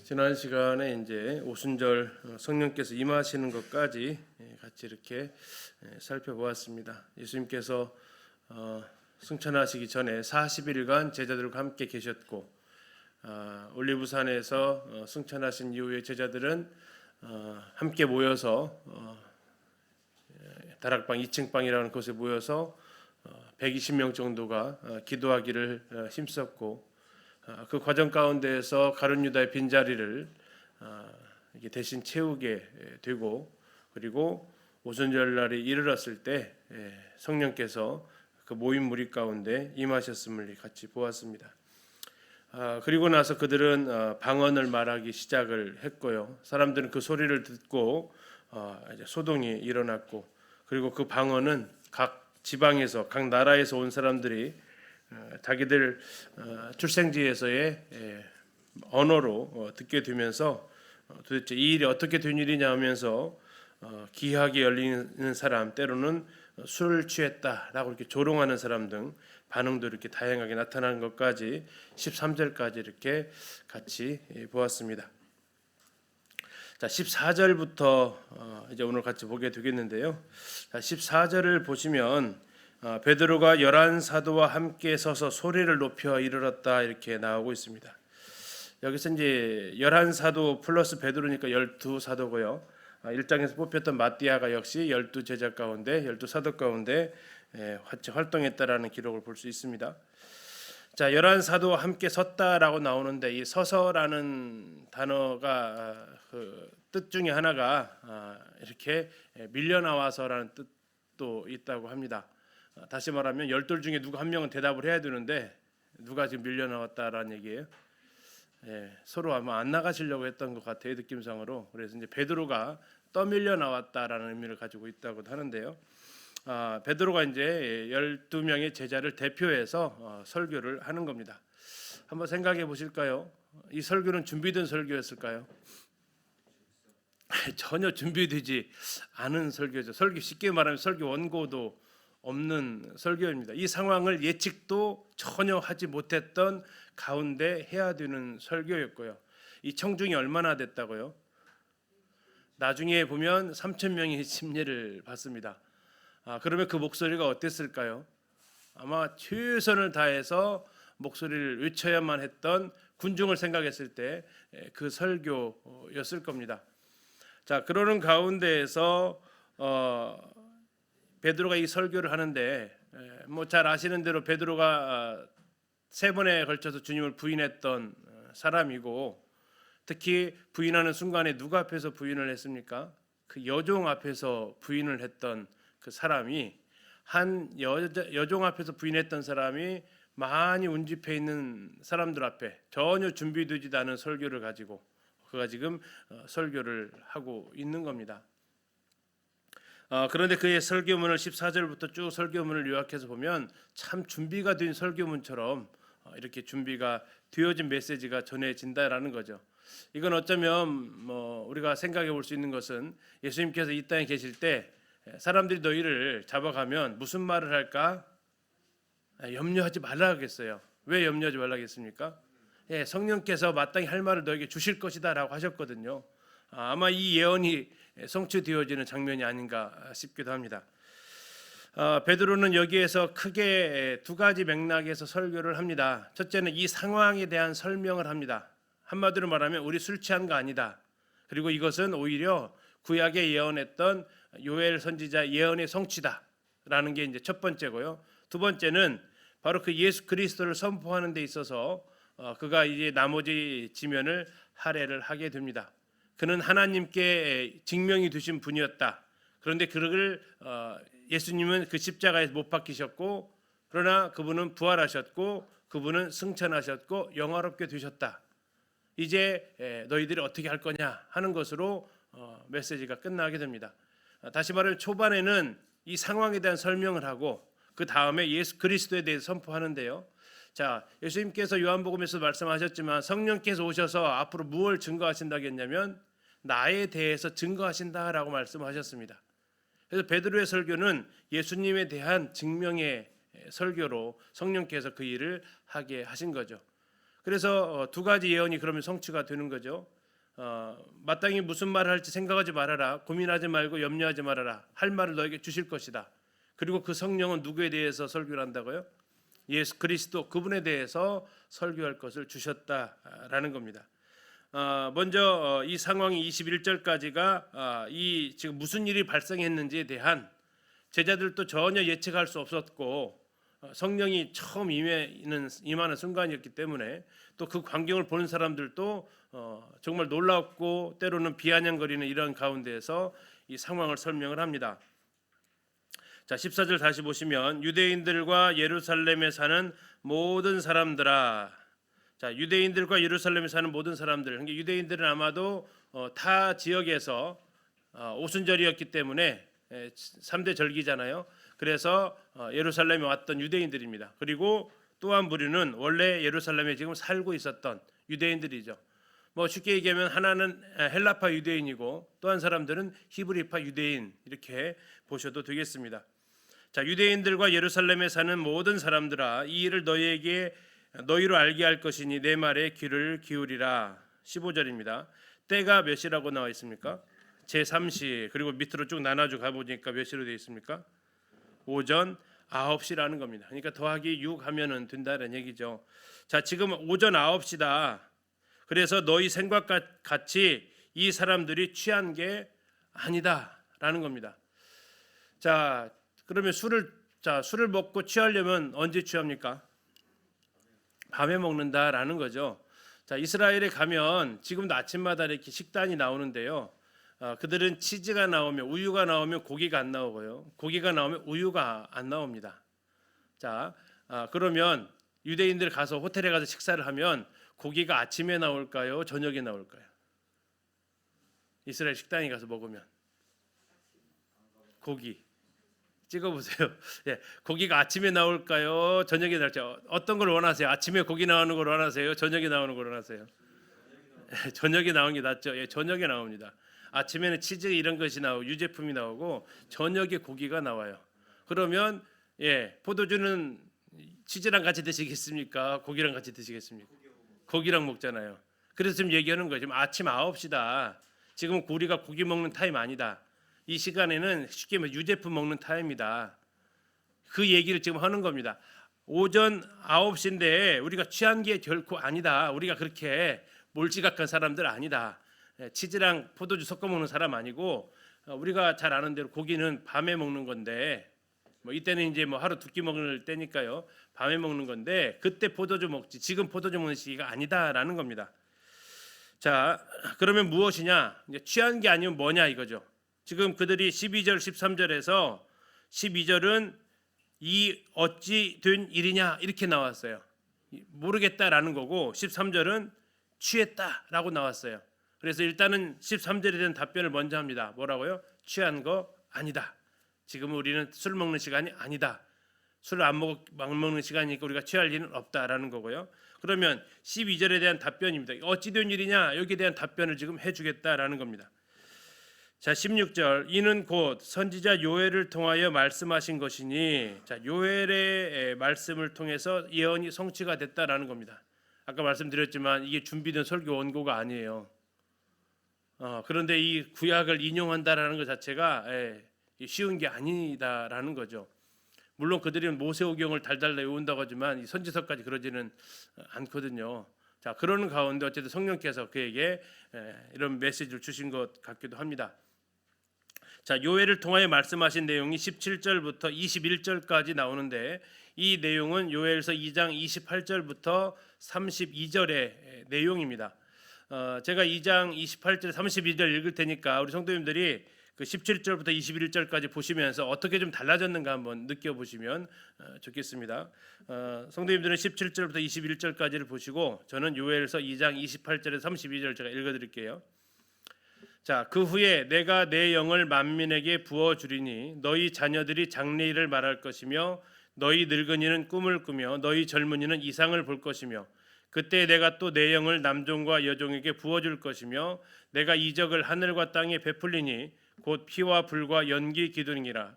지난 시간에 이제 오순절 성령께서 임하시는 것까지 같이 이렇게 살펴보았습니다. 예수님께서 승천하시기 전에 40일간 제자들과 함께 계셨고, 올리브산에서 승천하신 이후에 제자들은 함께 모여서 다락방 2층 방이라는 곳에 모여서 120명 정도가 기도하기를 힘썼고, 그 과정 가운데에서 가룟 유다의 빈자리를 대신 채우게 되고, 그리고 오순절 날이 이르렀을 때 성령께서 그 모인 무리 가운데 임하셨음을 같이 보았습니다. 그리고 나서 그들은 방언을 말하기 시작을 했고요. 사람들은 그 소리를 듣고 이제 소동이 일어났고, 그리고 그 방언은 각 지방에서, 각 나라에서 온 사람들이 자기들 출생지에서의 언어로 듣게 되면서 도대체 이 일이 어떻게 된 일이냐 하면서 기하게 열리는 사람, 때로는 술을 취했다라고 이렇게 조롱하는 사람 등 반응도 이렇게 다양하게 나타나는 것까지 13절까지 이렇게 같이 보았습니다. 자, 14절부터 이제 오늘 같이 보게 되겠는데요. 자, 14절을 보시면 베드로가 11사도와 함께 서서 소리를 높여 이르렀다 이렇게 나오고 있습니다. 여기서 이제 11사도 플러스 베드로니까 12사도고요. 1장에서 뽑혔던 마띠아가 역시 12제자 가운데 12사도 가운데 같이 활동했다라는 기록을 볼 수 있습니다. 자, 11사도와 함께 섰다라고 나오는데, 이 서서라는 단어가 그 뜻 중에 하나가 이렇게 밀려나와서라는 뜻도 있다고 합니다. 다시 말하면 12 중에 누구 한 명은 대답을 해야 되는데 누가 지금 밀려나왔다라는 얘기예요. 서로 아마 안 나가시려고 했던 것 같아요, 느낌상으로. 그래서 이제 베드로가 떠밀려 나왔다라는 의미를 가지고 있다고 하는데요. 베드로가 이제 12명의 제자를 대표해서 설교를 하는 겁니다. 한번 생각해 보실까요? 이 설교는 준비된 설교였을까요? 전혀 준비되지 않은 설교죠. 설교, 쉽게 말하면 설교 원고도 없는 설교입니다. 이 상황을 예측도 전혀 하지 못했던 가운데 해야 되는 설교였고요. 이 청중이 얼마나 됐다고요? 나중에 보면 3,000명이 침례를 받습니다. 그러면 그 목소리가 어땠을까요? 아마 최선을 다해서 목소리를 외쳐야만 했던 군중을 생각했을 때 그 설교였을 겁니다. 자, 그러는 가운데에서 베드로가 이 설교를 하는데, 뭐 잘 아시는 대로 베드로가 3번에 걸쳐서 주님을 부인했던 사람이고, 특히 부인하는 순간에 누구 앞에서 부인을 했습니까? 그 여종 앞에서 부인을 했던 그 사람이, 한 여종 앞에서 부인했던 사람이 많이 운집해 있는 사람들 앞에 전혀 준비되지도 않은 설교를 가지고 그가 지금 설교를 하고 있는 겁니다. 그런데 그의 설교문을 14절부터 쭉 설교문을 요약해서 보면 참 준비가 된 설교문처럼 이렇게 준비가 되어진 메시지가 전해진다라는 거죠. 이건 어쩌면 우리가 생각해 볼 수 있는 것은, 예수님께서 이 땅에 계실 때 사람들이 너희를 잡아가면 무슨 말을 할까? 염려하지 말라 하겠어요. 왜 염려하지 말라 하겠습니까? 성령께서 마땅히 할 말을 너에게 주실 것이다라고 하셨거든요. 아마 이 예언이 성취되어지는 장면이 아닌가 싶기도 합니다. 베드로는 여기에서 크게 두 가지 맥락에서 설교를 합니다. 첫째는 이 상황에 대한 설명을 합니다. 한마디로 말하면 우리 술 취한 거 아니다. 그리고 이것은 오히려 구약에 예언했던 요엘 선지자 예언의 성취다라는 게 이제 첫 번째고요. 두 번째는 바로 그 예수 그리스도를 선포하는 데 있어서 그가 이제 나머지 지면을 할애를 하게 됩니다. 그는 하나님께 증명이 되신 분이었다. 그런데 그를 예수님은 그 십자가에 못 박히셨고, 그러나 그분은 부활하셨고, 그분은 승천하셨고 영화롭게 되셨다. 이제 너희들이 어떻게 할 거냐 하는 것으로 메시지가 끝나게 됩니다. 다시 말하면 초반에는 이 상황에 대한 설명을 하고, 그 다음에 예수 그리스도에 대해서 선포하는데요. 자, 예수님께서 요한복음에서 말씀하셨지만 성령께서 오셔서 앞으로 무엇을 증거하신다겠냐면 나에 대해서 증거하신다라고 말씀하셨습니다. 그래서 베드로의 설교는 예수님에 대한 증명의 설교로 성령께서 그 일을 하게 하신 거죠. 그래서 두 가지 예언이 그러면 성취가 되는 거죠. 마땅히 무슨 말을 할지 생각하지 말아라. 고민하지 말고 염려하지 말아라. 할 말을 너에게 주실 것이다. 그리고 그 성령은 누구에 대해서 설교를 한다고요? 예수 그리스도 그분에 대해서 설교할 것을 주셨다라는 겁니다. 먼저 이 상황이 21절까지가 이 지금 무슨 일이 발생했는지에 대한 제자들도 전혀 예측할 수 없었고 성령이 처음 임하는 순간이었기 때문에 또 그 광경을 보는 사람들도 정말 놀랍고 때로는 비아냥거리는 이런 가운데에서 이 상황을 설명을 합니다. 자, 14절 다시 보시면 유대인들과 예루살렘에 사는 모든 사람들아. 자, 유대인들과 예루살렘에 사는 모든 사람들. 그러니까 유대인들은 아마도 타 지역에서 오순절이었기 때문에 3대 절기잖아요. 그래서 예루살렘에 왔던 유대인들입니다. 그리고 또 한 부류는 원래 예루살렘에 지금 살고 있었던 유대인들이죠. 뭐 쉽게 얘기하면 하나는 헬라파 유대인이고 또 한 사람들은 히브리파 유대인 이렇게 보셔도 되겠습니다. 자, 유대인들과 예루살렘에 사는 모든 사람들아, 이 일을 너희로 알게 할 것이니 내 말에 귀를 기울이라. 15절입니다. 때가 몇 시라고 나와 있습니까? 제3시. 그리고 밑으로 쭉 나눠주 가보니까 몇 시로 되어 있습니까? 오전 9시라는 겁니다. 그러니까 더하기 6 하면은 된다는 얘기죠. 자, 지금 오전 9시다. 그래서 너희 생각과 같이 이 사람들이 취한 게 아니다라는 겁니다. 자, 그러면 술을 먹고 취하려면 언제 취합니까? 밤에 먹는다라는 거죠. 자, 이스라엘에 가면 지금도 아침마다 이렇게 식단이 나오는데요. 그들은 치즈가 나오면 우유가 나오면 고기가 안 나오고요. 고기가 나오면 우유가 안 나옵니다. 자, 그러면 유대인들 가서 호텔에 가서 식사를 하면 고기가 아침에 나올까요? 저녁에 나올까요? 이스라엘 식당에 가서 먹으면 고기 찍어보세요. 예, 고기가 아침에 나올까요? 저녁에 나올까요? 어떤 걸 원하세요? 아침에 고기 나오는 걸 원하세요? 저녁에 나오는 걸 원하세요? 저녁에 나오는 게 낫죠. 예, 저녁에 나옵니다. 아침에는 치즈 이런 것이 나오고 유제품이 나오고 저녁에 고기가 나와요. 그러면 포도주는 치즈랑 같이 드시겠습니까? 고기랑 같이 드시겠습니까? 고기랑 먹잖아요. 그래서 지금 얘기하는 거예요. 지금 아침 9시다. 지금 우리가 고기 먹는 타임 아니다. 이 시간에는 쉽게 말해 유제품 먹는 타임이다. 그 얘기를 지금 하는 겁니다. 오전 9시인데 우리가 취한 게 결코 아니다. 우리가 그렇게 몰지각한 사람들 아니다. 치즈랑 포도주 섞어 먹는 사람 아니고 우리가 잘 아는 대로 고기는 밤에 먹는 건데 뭐 이때는 이제 뭐 하루 두 끼 먹을 때니까요. 밤에 먹는 건데 그때 포도주 먹지 지금 포도주 먹는 시기가 아니다라는 겁니다. 자, 그러면 무엇이냐? 이제 취한 게 아니면 뭐냐 이거죠. 지금 그들이 12절 13절에서 12절은 이 어찌 된 일이냐 이렇게 나왔어요. 모르겠다라는 거고 13절은 취했다라고 나왔어요. 그래서 일단은 13절에 대한 답변을 먼저 합니다. 뭐라고요? 취한 거 아니다. 지금 우리는 술 먹는 시간이 아니다. 술을 안 먹는 시간이니까 우리가 취할 일은 없다라는 거고요. 그러면 12절에 대한 답변입니다. 어찌 된 일이냐? 여기에 대한 답변을 지금 해주겠다라는 겁니다. 자, 16절 이는 곧 선지자 요엘을 통하여 말씀하신 것이니 자, 요엘의 말씀을 통해서 예언이 성취가 됐다라는 겁니다. 아까 말씀드렸지만 이게 준비된 설교 원고가 아니에요. 그런데 이 구약을 인용한다라는 것 자체가 쉬운 게 아니다라는 거죠. 물론 그들이 모세오경을 달달 외운다고 하지만 이 선지서까지 그러지는 않거든요. 자, 그러는 가운데 어쨌든 성령께서 그에게 이런 메시지를 주신 것 같기도 합니다. 자, 요엘을 통하여 말씀하신 내용이 17절부터 21절까지 나오는데 이 내용은 요엘서 2장 28절부터 32절의 내용입니다. 제가 2장 28절 32절 읽을 테니까 우리 성도님들이 그 17절부터 21절까지 보시면서 어떻게 좀 달라졌는가 한번 느껴보시면 좋겠습니다. 성도님들은 17절부터 21절까지를 보시고 저는 요엘서 2장 28절에서 32절 제가 읽어드릴게요. 자, 그 후에 내가 내 영을 만민에게 부어주리니 너희 자녀들이 장래일을 말할 것이며 너희 늙은이는 꿈을 꾸며 너희 젊은이는 이상을 볼 것이며 그때 내가 또 내 영을 남종과 여종에게 부어줄 것이며 내가 이적을 하늘과 땅에 베풀리니 곧 피와 불과 연기 기둥이라.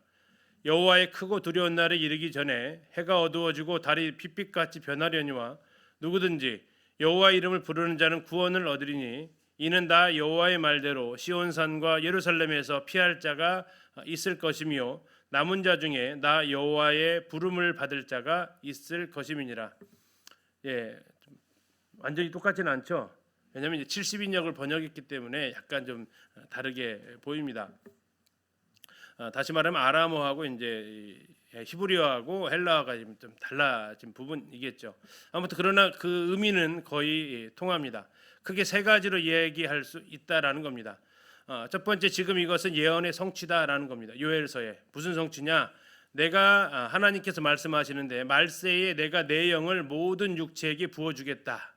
여호와의 크고 두려운 날에 이르기 전에 해가 어두워지고 달이 핏빛같이 변하려니와 누구든지 여호와 이름을 부르는 자는 구원을 얻으리니 이는 다 여호와의 말대로 시온산과 예루살렘에서 피할 자가 있을 것이며 남은 자 중에 나 여호와의 부름을 받을 자가 있을 것임이니라. 예, 완전히 똑같지는 않죠. 왜냐하면 70인역을 번역했기 때문에 약간 좀 다르게 보입니다. 다시 말하면 아람어하고 이제 히브리어하고 헬라어가 좀 달라진 부분이겠죠. 아무튼 그러나 그 의미는 거의 통합니다. 크게 세 가지로 얘기할 수 있다라는 겁니다. 첫 번째, 지금 이것은 예언의 성취다라는 겁니다. 요엘서에 무슨 성취냐? 내가 하나님께서 말씀하시는데 말세에 내가 내 영을 모든 육체에게 부어주겠다.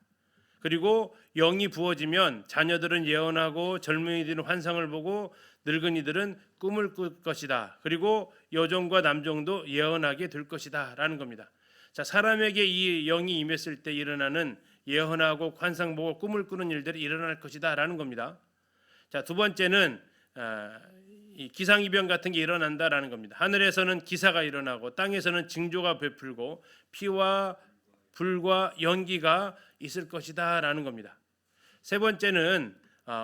그리고 영이 부어지면 자녀들은 예언하고 젊은이들은 환상을 보고 늙은이들은 꿈을 꿀 것이다. 그리고 여종과 남종도 예언하게 될 것이다 라는 겁니다. 자, 사람에게 이 영이 임했을 때 일어나는 예언하고 환상 보고 꿈을 꾸는 일들이 일어날 것이다 라는 겁니다. 자, 두 번째는 이 기상이변 같은 게 일어난다라는 겁니다. 하늘에서는 기사가 일어나고 땅에서는 징조가 베풀고 피와 불과 연기가 있을 것이다라는 겁니다. 세 번째는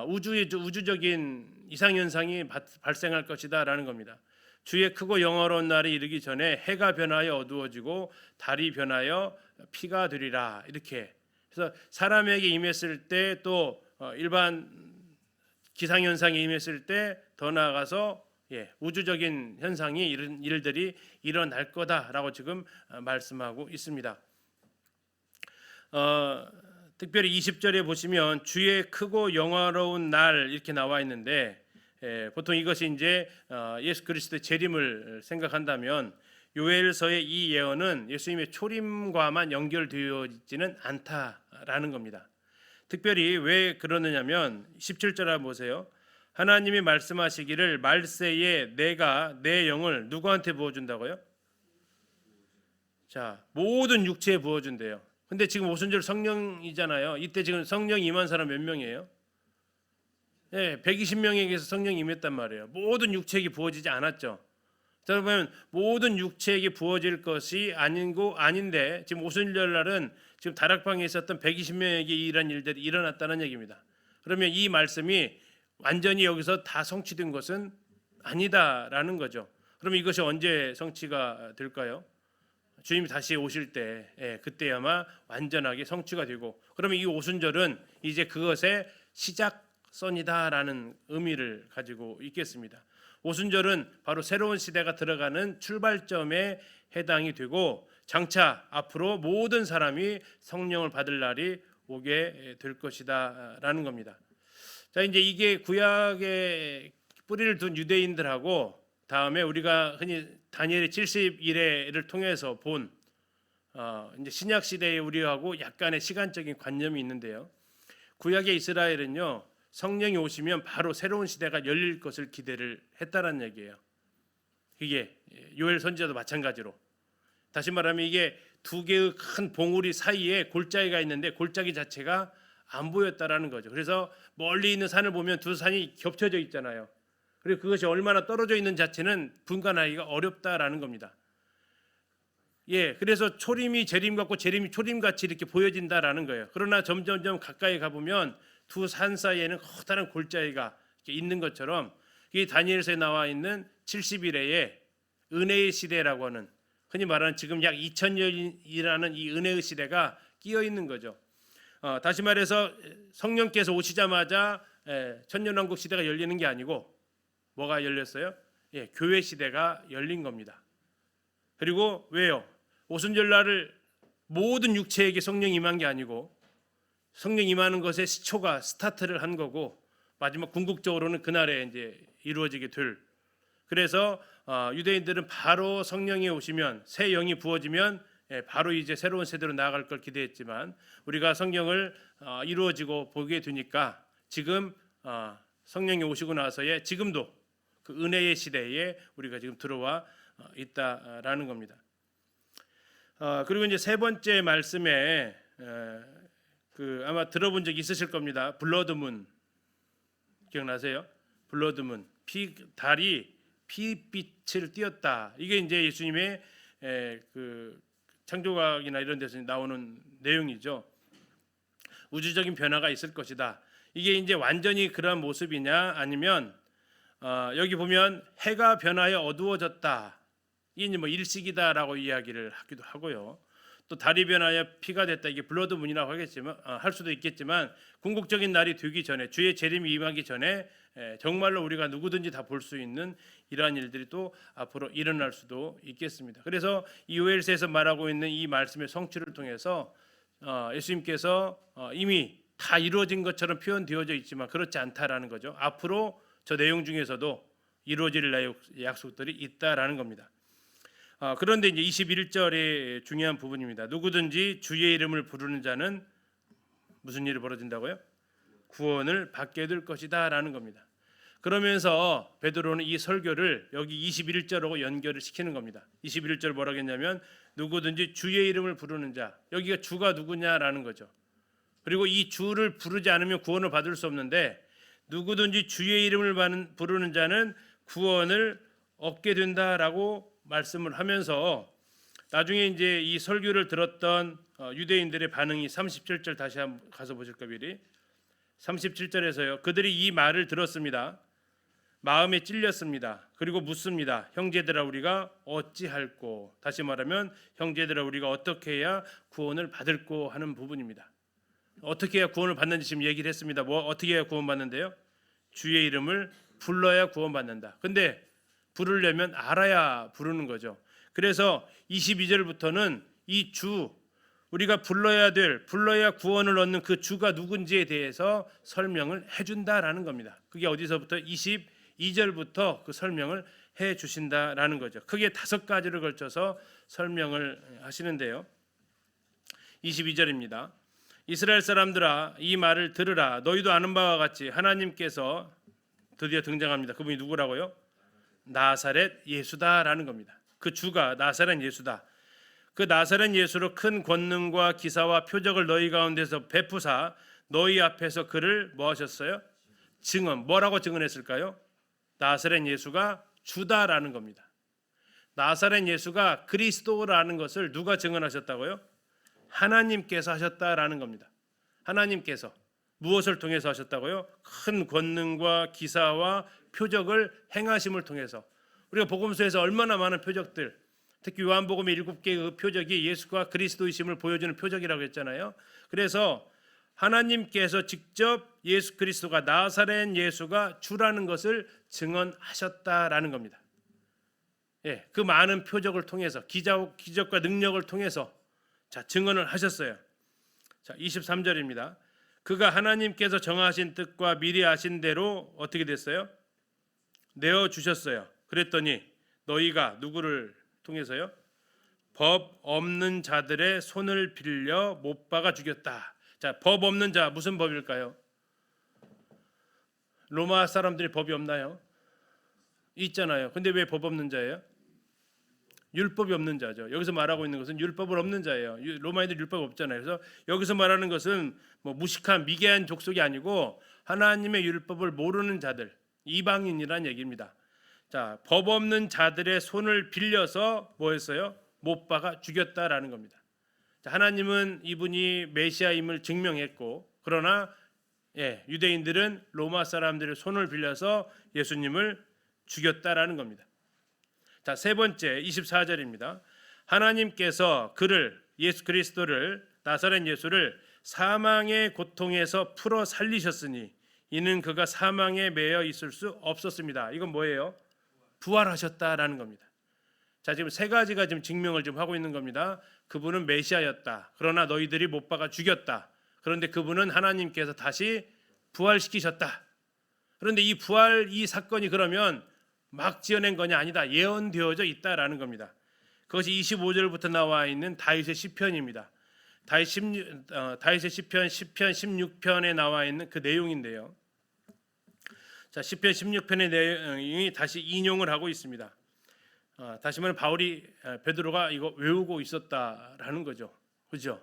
우주적인 이상현상이 발생할 것이다라는 겁니다. 주의 크고 영화로운 날이 이르기 전에 해가 변하여 어두워지고 달이 변하여 피가 되리라. 이렇게 그래서 사람에게 임했을 때 또 일반 기상현상이 임했을 때 더 나아가서 우주적인 현상이 이런 일들이 일어날 거다라고 지금 말씀하고 있습니다. 특별히 20절에 보시면 주의 크고 영화로운 날 이렇게 나와 있는데 보통 이것이 이제 예수 그리스도의 재림을 생각한다면 요엘서의 이 예언은 예수님의 초림과만 연결되어지는 않다라는 겁니다. 특별히 왜 그러느냐면 17절 보세요. 하나님이 말씀하시기를 말세에 내가 내 영을 누구한테 부어준다고요? 자, 모든 육체에 부어준대요. 근데 지금 오순절 성령이잖아요. 이때 지금 성령 임한 사람 몇 명이에요? 120명에게서 성령이 임했단 말이에요. 모든 육체에게 부어지지 않았죠. 그러면 모든 육체에게 부어질 것이 아닌데 지금 오순절 날은 지금 다락방에 있었던 120명에게 이런 일들이 일어났다는 얘기입니다. 그러면 이 말씀이 완전히 여기서 다 성취된 것은 아니다라는 거죠. 그러면 이것이 언제 성취가 될까요? 주님이 다시 오실 때 그때야마 완전하게 성취가 되고 그러면 이 오순절은 이제 그것의 시작선이다라는 의미를 가지고 있겠습니다. 오순절은 바로 새로운 시대가 들어가는 출발점에 해당이 되고 장차 앞으로 모든 사람이 성령을 받을 날이 오게 될 것이다라는 겁니다. 자, 이제 이게 구약의 뿌리를 둔 유대인들하고 다음에 우리가 흔히 다니엘의 70일을 통해서 본 이제 신약 시대의 우리하고 약간의 시간적인 관념이 있는데요. 구약의 이스라엘은요. 성령이 오시면 바로 새로운 시대가 열릴 것을 기대를 했다라는 얘기예요. 이게 요엘 선지자도 마찬가지로. 다시 말하면 이게 두 개의 큰 봉우리 사이에 골짜기가 있는데 골짜기 자체가 안 보였다라는 거죠. 그래서 멀리 있는 산을 보면 두 산이 겹쳐져 있잖아요. 그리고 그것이 얼마나 떨어져 있는 자체는 분간하기가 어렵다라는 겁니다. 그래서 초림이 재림 같고 재림이 초림 같이 이렇게 보여진다라는 거예요. 그러나 점점 가까이 가보면 두 산 사이에는 커다란 골짜기가 있는 것처럼 이 다니엘서에 나와 있는 70일의 은혜의 시대라고 하는 흔히 말하는 지금 약 2000년이라는 이 은혜의 시대가 끼어 있는 거죠. 다시 말해서 성령께서 오시자마자 천년왕국 시대가 열리는 게 아니고 뭐가 열렸어요? 교회 시대가 열린 겁니다. 그리고 왜요? 오순절 날을 모든 육체에게 성령 임한 게 아니고 성령 임하는 것의 시초가 스타트를 한 거고 마지막 궁극적으로는 그날에 이제 이루어지게 될. 그래서 유대인들은 바로 성령이 오시면 새 영이 부어지면 바로 이제 새로운 세대로 나아갈 걸 기대했지만 우리가 성령을 이루어지고 보게 되니까 지금 성령이 오시고 나서의 지금도 그 은혜의 시대에 우리가 지금 들어와 있다라는 겁니다. 그리고 이제 세 번째 말씀에 아마 들어본 적 있으실 겁니다. 블러드문 기억나세요? 블러드문 달이 피빛을 띄었다. 이게 이제 예수님의 그 창조각이나 이런 데서 나오는 내용이죠. 우주적인 변화가 있을 것이다. 이게 이제 완전히 그러한 모습이냐 아니면 여기 보면 해가 변하여 어두워졌다. 이게 뭐 일식이다라고 이야기를 하기도 하고요. 또 달이 변하여 피가 됐다. 이게 블러드문이라고 하겠지만 할 수도 있겠지만 궁극적인 날이 되기 전에 주의 재림이 임하기 전에 정말로 우리가 누구든지 다 볼 수 있는 이러한 일들이 또 앞으로 일어날 수도 있겠습니다. 그래서 이 요엘서에서 말하고 있는 이 말씀의 성취를 통해서 예수님께서 이미 다 이루어진 것처럼 표현되어져 있지만 그렇지 않다라는 거죠. 앞으로 저 내용 중에서도 이루어질 약속들이 있다라는 겁니다. 그런데 이제 21절의 중요한 부분입니다. 누구든지 주의 이름을 부르는 자는 무슨 일이 벌어진다고요? 구원을 받게 될 것이다라는 겁니다. 그러면서 베드로는 이 설교를 여기 21절하고 연결을 시키는 겁니다. 21절 뭐라고 했냐면 누구든지 주의 이름을 부르는 자. 여기가 주가 누구냐라는 거죠. 그리고 이 주를 부르지 않으면 구원을 받을 수 없는데 누구든지 주의 이름을 부르는 자는 구원을 얻게 된다라고 말씀을 하면서 나중에 이제 이 설교를 들었던 유대인들의 반응이 37절 다시 한번 가서 보실까요? 미리 37절에서요. 그들이 이 말을 들었습니다. 마음에 찔렸습니다. 그리고 묻습니다. 형제들아 우리가 어찌할꼬. 다시 말하면 형제들아 우리가 어떻게 해야 구원을 받을꼬 하는 부분입니다. 어떻게 해야 구원을 받는지 지금 얘기를 했습니다. 뭐 어떻게 해야 구원 받는데요? 주의 이름을 불러야 구원 받는다. 근데 부르려면 알아야 부르는 거죠. 그래서 22절부터는 이 주 우리가 불러야 구원을 얻는 그 주가 누군지에 대해서 설명을 해준다라는 겁니다. 그게 어디서부터 22절부터 그 설명을 해 주신다라는 거죠. 크게 5가지를 걸쳐서 설명을 하시는데요. 22절입니다. 이스라엘 사람들아 이 말을 들으라. 너희도 아는 바와 같이 하나님께서 드디어 등장합니다. 그분이 누구라고요? 나사렛 예수다라는 겁니다. 그 주가 나사렛 예수다. 그 나사렛 예수로 큰 권능과 기사와 표적을 너희 가운데서 베푸사 너희 앞에서 그를 뭐 하셨어요? 뭐라고 증언했을까요? 나사렛 예수가 주다라는 겁니다. 나사렛 예수가 그리스도라는 것을 누가 증언하셨다고요? 하나님께서 하셨다라는 겁니다. 하나님께서 무엇을 통해서 하셨다고요? 큰 권능과 기사와 표적을 행하심을 통해서. 우리가 복음서에서 얼마나 많은 표적들, 특히 요한복음의 7개의 그 표적이 예수가 그리스도이심을 보여주는 표적이라고 했잖아요. 그래서 하나님께서 직접 예수 그리스도가 나사렛 예수가 주라는 것을 증언하셨다라는 겁니다. 그 많은 표적을 통해서 기적과 능력을 통해서 증언을 하셨어요. 23절입니다. 그가 하나님께서 정하신 뜻과 미리 아신 대로 어떻게 됐어요? 내어 주셨어요. 그랬더니 너희가 누구를 통해서요? 법 없는 자들의 손을 빌려 못 박아 죽였다. 법 없는 자 무슨 법일까요? 로마 사람들이 법이 없나요? 있잖아요. 근데 왜 법 없는 자예요? 율법이 없는 자죠. 여기서 말하고 있는 것은 율법을 없는 자예요. 로마인들 율법 없잖아요. 그래서 여기서 말하는 것은 뭐 무식한 미개한 족속이 아니고 하나님의 율법을 모르는 자들, 이방인이란 얘기입니다. 법 없는 자들의 손을 빌려서 뭐 했어요? 못 박아 죽였다라는 겁니다. 하나님은 이분이 메시아임을 증명했고 그러나 유대인들은 로마 사람들의 손을 빌려서 예수님을 죽였다라는 겁니다. 세 번째 24절입니다. 하나님께서 그를 예수 그리스도를 나사렛 예수를 사망의 고통에서 풀어 살리셨으니 이는 그가 사망에 매여 있을 수 없었습니다. 이건 뭐예요? 부활하셨다라는 겁니다. 지금 3가지가 지금 증명을 좀 하고 있는 겁니다. 그분은 메시아였다. 그러나 너희들이 못 박아 죽였다. 그런데 그분은 하나님께서 다시 부활시키셨다. 그런데 이 부활 이 사건이 그러면 막 지어낸 거냐? 아니다. 예언되어져 있다라는 겁니다. 그것이 25절부터 나와 있는 다윗의 시편입니다. 다윗의 시편 16편에 나와 있는 그 내용인데요. 시편 16편의 내용이 다시 인용을 하고 있습니다. 다시 말하면 베드로가 이거 외우고 있었다라는 거죠. 그죠?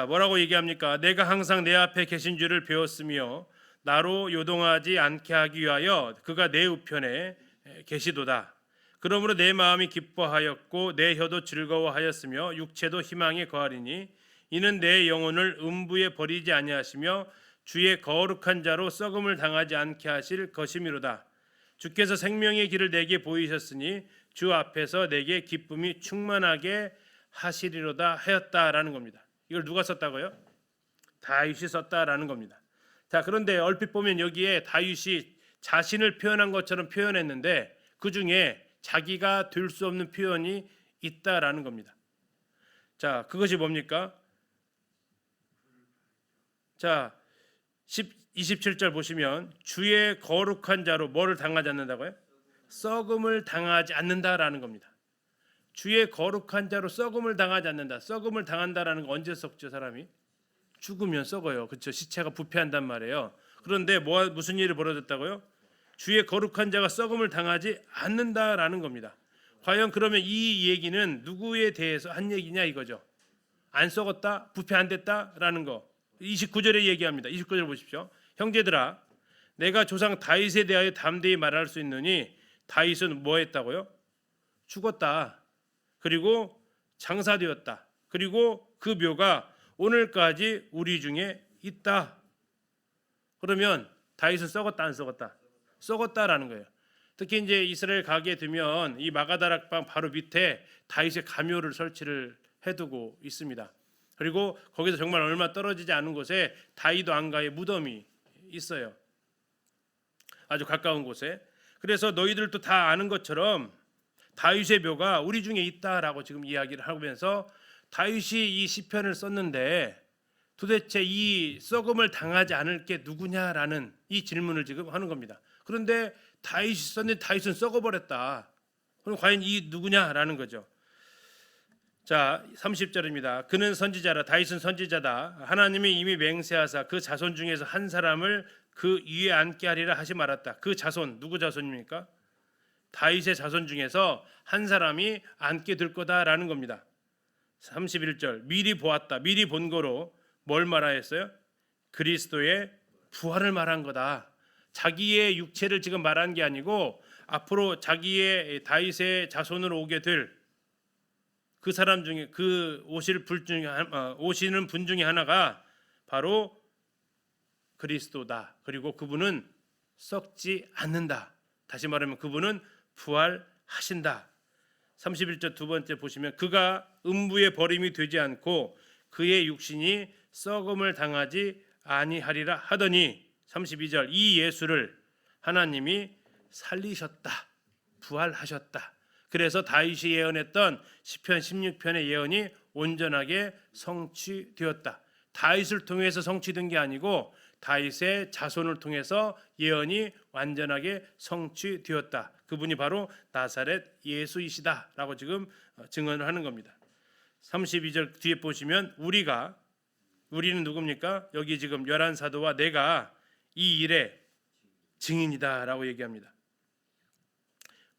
뭐라고 얘기합니까? 내가 항상 내 앞에 계신 줄을 배웠으며 나로 요동하지 않게 하기 위하여 그가 내 우편에 계시도다. 그러므로 내 마음이 기뻐하였고 내 혀도 즐거워하였으며 육체도 희망에 거하리니 이는 내 영혼을 음부에 버리지 아니하시며 주의 거룩한 자로 썩음을 당하지 않게 하실 것이미로다. 주께서 생명의 길을 내게 보이셨으니 주 앞에서 내게 기쁨이 충만하게 하시리로다 하였다라는 겁니다. 이걸 누가 썼다고요? 다윗이 썼다라는 겁니다. 자, 그런데 얼핏 보면 여기에 다윗이 자신을 표현한 것처럼 표현했는데 그 중에 자기가 될 수 없는 표현이 있다라는 겁니다. 자, 그것이 뭡니까? 자, 27절 보시면 주의 거룩한 자로 뭐를 당하지 않는다고요? 썩음을 당하지 않는다라는 겁니다. 주의 거룩한 자로 썩음을 당하지 않는다. 썩음을 당한다라는 거 언제 썩죠, 사람이? 죽으면 썩어요. 그렇죠? 시체가 부패한단 말이에요. 그런데 무슨 일이 벌어졌다고요? 주의 거룩한 자가 썩음을 당하지 않는다라는 겁니다. 과연 그러면 이 얘기는 누구에 대해서 한 얘기냐 이거죠. 안 썩었다, 부패 안 됐다라는 거. 29절에 얘기합니다. 29절 보십시오. 형제들아, 내가 조상 다윗에 대하여 담대히 말할 수 있느니 다윗은 뭐 했다고요? 죽었다. 그리고 장사되었다. 그리고 그 묘가 오늘까지 우리 중에 있다. 그러면 다윗은 썩었다 안 썩었다? 썩었다라는 거예요. 특히 이제 이스라엘 가게 되면 이 마가다락방 바로 밑에 다윗의 가묘를 설치를 해두고 있습니다. 그리고 거기서 정말 얼마 떨어지지 않은 곳에 다윗 왕가의 무덤이 있어요. 아주 가까운 곳에. 그래서 너희들도 다 아는 것처럼 다윗의 묘가 우리 중에 있다라고 지금 이야기를 하면서 다윗이 이 시편을 썼는데 도대체 이 썩음을 당하지 않을 게 누구냐라는 이 질문을 지금 하는 겁니다. 그런데 다윗이 썼는데 다윗은 썩어버렸다. 그럼 과연 이 누구냐라는 거죠. 자, 30절입니다. 그는 선지자라. 다윗은 선지자다. 하나님이 이미 맹세하사 그 자손 중에서 한 사람을 그 위에 앉게 하리라 하시 말았다. 그 자손 누구 자손입니까? 다윗의 자손 중에서 한 사람이 앉게 될 거다라는 겁니다. 31절 미리 보았다. 미리 본 거로 뭘 말하였어요? 그리스도의 부활을 말한 거다. 자기의 육체를 지금 말한 게 아니고 앞으로 자기의 다윗의 자손으로 오게 될 그 사람 중에 그 오시는 분 중에 하나가 바로 그리스도다. 그리고 그분은 썩지 않는다. 다시 말하면 그분은 부활하신다. 31절 두 번째 보시면 그가 음부에 버림이 되지 않고 그의 육신이 썩음을 당하지 아니하리라 하더니 32절 이 예수를 하나님이 살리셨다. 부활하셨다. 그래서 다윗이 예언했던 시편 16편의 예언이 온전하게 성취되었다. 다윗을 통해서 성취된 게 아니고 다윗의 자손을 통해서 예언이 완전하게 성취되었다. 그분이 바로 나사렛 예수이시다라고 지금 증언을 하는 겁니다. 32절 뒤에 보시면 우리는 누굽니까? 여기 지금 열한 사도와 내가 이 일의 증인이다라고 얘기합니다.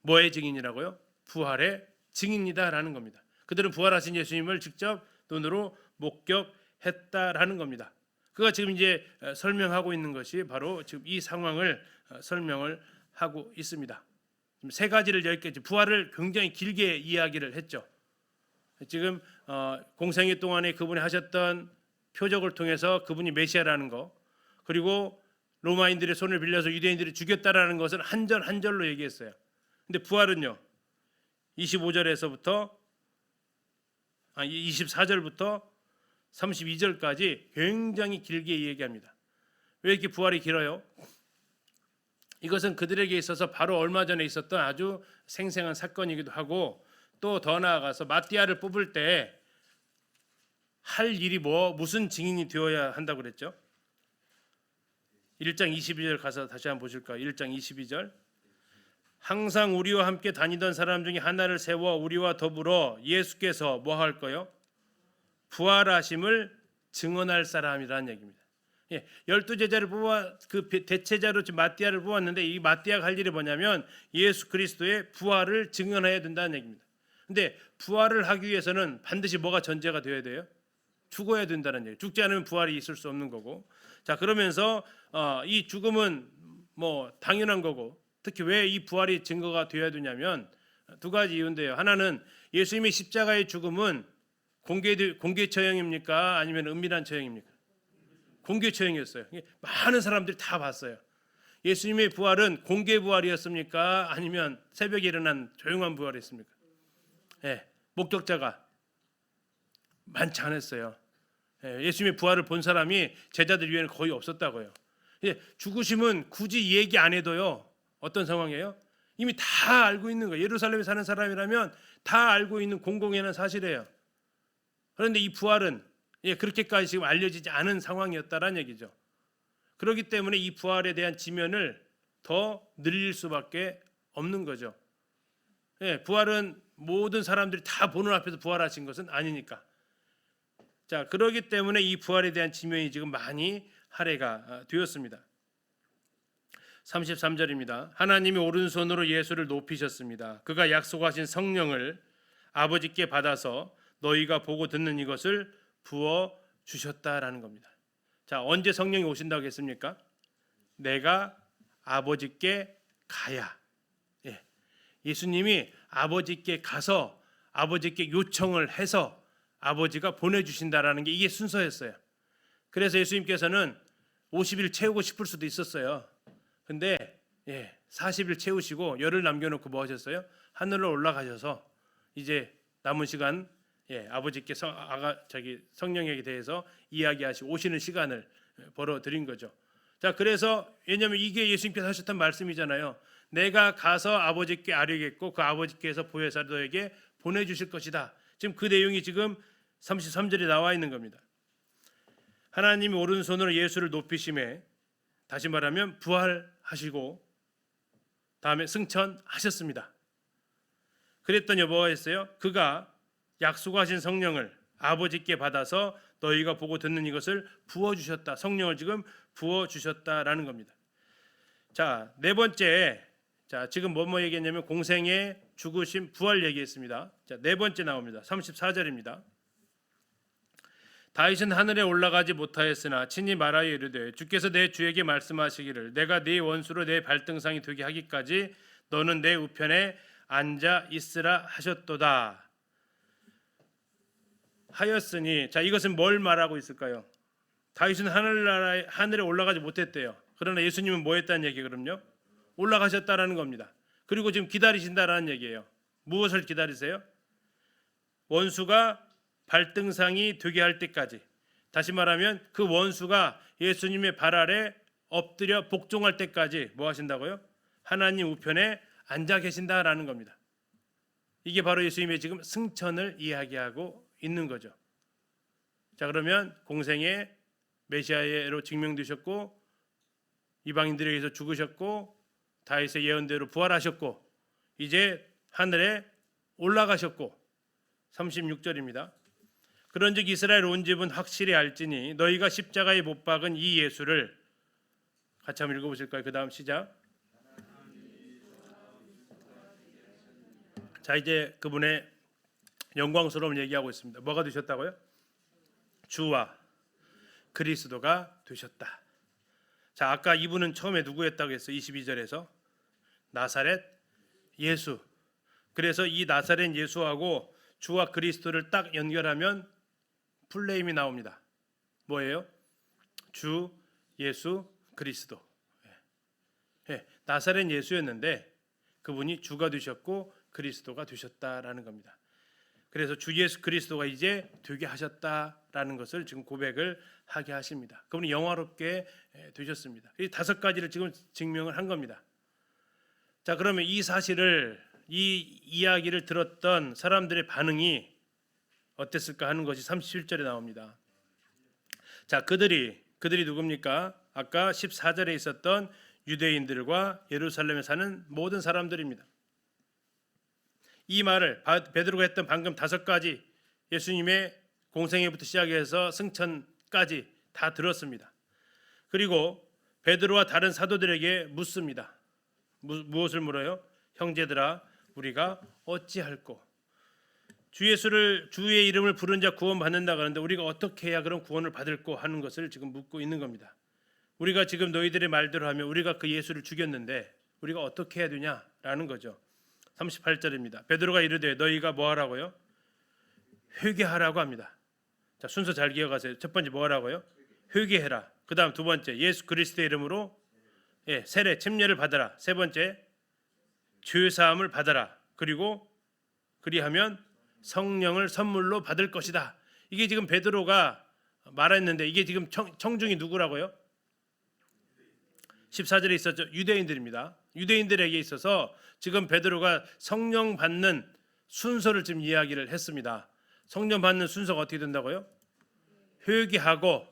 뭐의 증인이라고요? 부활의 증인이다라는 겁니다. 그들은 부활하신 예수님을 직접 눈으로 목격했다라는 겁니다. 그가 지금 이제 설명하고 있는 것이 바로 지금 이 상황을 설명을 하고 있습니다. 세 가지를 10개 부활을 굉장히 길게 이야기를 했죠. 지금 공생애 동안에 그분이 하셨던 표적을 통해서 그분이 메시아라는 거, 그리고 로마인들의 손을 빌려서 유대인들이 죽였다라는 것을 한 절 한 절로 얘기했어요. 근데 부활은요. 24절부터 32절까지 굉장히 길게 얘기합니다. 왜 이렇게 부활이 길어요? 이것은 그들에게 있어서 바로 얼마 전에 있었던 아주 생생한 사건이기도 하고 또 더 나아가서 마띠아를 뽑을 때 할 일이 무슨 증인이 되어야 한다고 그랬죠? 1장 22절 가서 다시 한번 보실까요? 1장 22절 항상 우리와 함께 다니던 사람 중에 하나를 세워 우리와 더불어 예수께서 뭐 할 거요? 부활하심을 증언할 사람이라는 얘기입니다. 12제자를 뽑아 그 대체자로 지금 마띠아를 뽑았는데 이 마띠아가 할 일이 뭐냐면 예수 그리스도의 부활을 증언해야 된다는 얘기입니다. 근데 부활을 하기 위해서는 반드시 뭐가 전제가 되어야 돼요? 죽어야 된다는 얘기예요. 죽지 않으면 부활이 있을 수 없는 거고. 자, 그러면서 이 죽음은 뭐 당연한 거고 특히 왜 이 부활이 증거가 되어야 되냐면 두 가지 이유인데요. 하나는 예수님의 십자가의 죽음은 공개 처형입니까? 아니면 은밀한 처형입니까? 공개 처형이었어요. 많은 사람들이 다 봤어요. 예수님의 부활은 공개 부활이었습니까? 아니면 새벽에 일어난 조용한 부활이었습니까? 예, 목격자가 많지 않았어요. 예수님의 부활을 본 사람이 제자들 위에는 거의 없었다고요. 죽으심은 굳이 얘기 안 해도요. 어떤 상황이에요? 이미 다 알고 있는 거예요. 예루살렘에 사는 사람이라면 다 알고 있는 공공연한 사실이에요. 그런데 이 부활은 그렇게까지 지금 알려지지 않은 상황이었다라는 얘기죠. 그렇기 때문에 이 부활에 대한 지면을 더 늘릴 수밖에 없는 거죠. 부활은 모든 사람들이 다 보는 앞에서 부활하신 것은 아니니까. 자, 그렇기 때문에 이 부활에 대한 지면이 지금 많이 할애가 되었습니다. 33절입니다. 하나님이 오른손으로 예수를 높이셨습니다. 그가 약속하신 성령을 아버지께 받아서 너희가 보고 듣는 이것을 부어 주셨다라는 겁니다. 자, 언제 성령이 오신다고 했습니까? 내가 아버지께 가야. 예수님이 아버지께 가서 아버지께 요청을 해서 아버지가 보내주신다라는 게 이게 순서였어요. 그래서 예수님께서는 50일 채우고 싶을 수도 있었어요. 근데 40일 채우시고 열흘 남겨놓고 뭐 하셨어요? 하늘로 올라가셔서 이제 남은 시간 아버지께 성령에게 대해서 이야기하시고 오시는 시간을 벌어드린 거죠. 자, 그래서 왜냐하면 이게 예수님께서 하셨던 말씀이잖아요. 내가 가서 아버지께 아뢰겠고 그 아버지께서 보혜사 너에게 보내주실 것이다. 지금 그 내용이 지금 33절에 나와 있는 겁니다. 하나님이 오른손으로 예수를 높이심에 다시 말하면 부활하시고 다음에 승천하셨습니다. 그랬더니 뭐가 했어요? 그가 약속하신 성령을 아버지께 받아서 너희가 보고 듣는 이것을 부어주셨다. 성령을 지금 부어주셨다라는 겁니다. 자, 네 번째, 지금 뭐 얘기했냐면 공생의 죽으심 부활 얘기했습니다. 자, 네 번째 나옵니다. 34절입니다. 다윗은 하늘에 올라가지 못하였으나 친히 말하여 이르되 주께서 내 주에게 말씀하시기를 내가 네 원수로 내 발등상이 되게 하기까지 너는 내 우편에 앉아 있으라 하셨도다 하였으니. 자, 이것은 뭘 말하고 있을까요? 다윗은 하늘에 올라가지 못했대요. 그러나 예수님은 뭐 했다는 얘기? 그럼요, 올라가셨다라는 겁니다. 그리고 지금 기다리신다라는 얘기예요. 무엇을 기다리세요? 원수가 발등상이 되게 할 때까지. 다시 말하면 그 원수가 예수님의 발 아래 엎드려 복종할 때까지 뭐 하신다고요? 하나님 우편에 앉아 계신다라는 겁니다. 이게 바로 예수님의 지금 승천을 이야기하고 있는 거죠. 자, 그러면 공생의 메시아로 증명되셨고 이방인들에게서 죽으셨고 다윗의 예언대로 부활하셨고 이제 하늘에 올라가셨고 36절입니다. 그런즉 이스라엘 온 집은 확실히 알지니 너희가 십자가에 못 박은 이 예수를 같이 한번 읽어보실까요? 그 다음 시작. 자, 이제 그분의 영광스러운 얘기하고 있습니다. 뭐가 되셨다고요? 주와 그리스도가 되셨다. 자, 아까 이분은 처음에 누구였다고 했어요? 22절에서 나사렛 예수. 그래서 이 나사렛 예수하고 주와 그리스도를 딱 연결하면 풀네임이 나옵니다. 뭐예요? 주 예수 그리스도. 나사렛 예수였는데 그분이 주가 되셨고 그리스도가 되셨다라는 겁니다. 그래서 주 예수 그리스도가 이제 되게 하셨다라는 것을 지금 고백을 하게 하십니다. 그분이 영화롭게 되셨습니다. 이 다섯 가지를 지금 증명을 한 겁니다. 자, 그러면 이 사실을, 이 이야기를 들었던 사람들의 반응이 어땠을까 하는 것이 37절에 나옵니다. 자, 그들이 누굽니까? 아까 14절에 있었던 유대인들과 예루살렘에 사는 모든 사람들입니다. 이 말을 베드로가 했던 방금 다섯 가지 예수님의 공생애부터 시작해서 승천까지 다 들었습니다. 그리고 베드로와 다른 사도들에게 묻습니다. 무엇을 물어요? 형제들아, 우리가 어찌할꼬? 주의 이름을 부른 자 구원 받는다 그러는데 우리가 어떻게 해야 그런 구원을 받을꼬 하는 것을 지금 묻고 있는 겁니다. 우리가 지금 너희들의 말대로 하면 우리가 그 예수를 죽였는데 우리가 어떻게 해야 되냐라는 거죠. 38절입니다. 베드로가 이르되 너희가 뭐 하라고요? 회개하라고 합니다. 자, 순서 잘 기억하세요. 첫 번째 뭐라고요? 회개해라. 그다음 두 번째 예수 그리스도의 이름으로 세례 침례를 받아라. 세 번째 죄 사함을 받아라. 그리고 그리하면 성령을 선물로 받을 것이다. 이게 지금 베드로가 말했는데 이게 지금 청중이 누구라고요? 14절에 있었죠. 유대인들입니다. 유대인들에게 있어서 지금 베드로가 성령 받는 순서를 지금 이야기를 했습니다. 성령 받는 순서가 어떻게 된다고요? 회개하고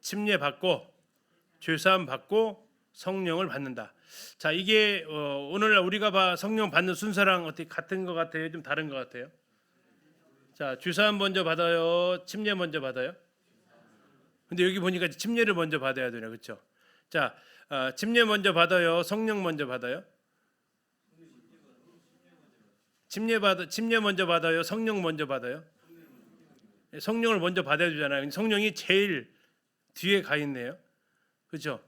침례 받고 죄사함 받고 성령을 받는다. 자, 이게 오늘날 우리가 성령 받는 순서랑 어떻게 같은 것 같아요? 좀 다른 것 같아요? 자, 죄사함 먼저 받아요? 침례 먼저 받아요? 근데 여기 보니까 침례를 먼저 받아야 되네, 그렇죠? 자, 침례 먼저 받아요? 성령 먼저 받아요? 침례 먼저 받아요? 성령 먼저 받아요? 성령을 먼저 받아야 되잖아요. 성령이 제일 뒤에 가 있네요. 그렇죠?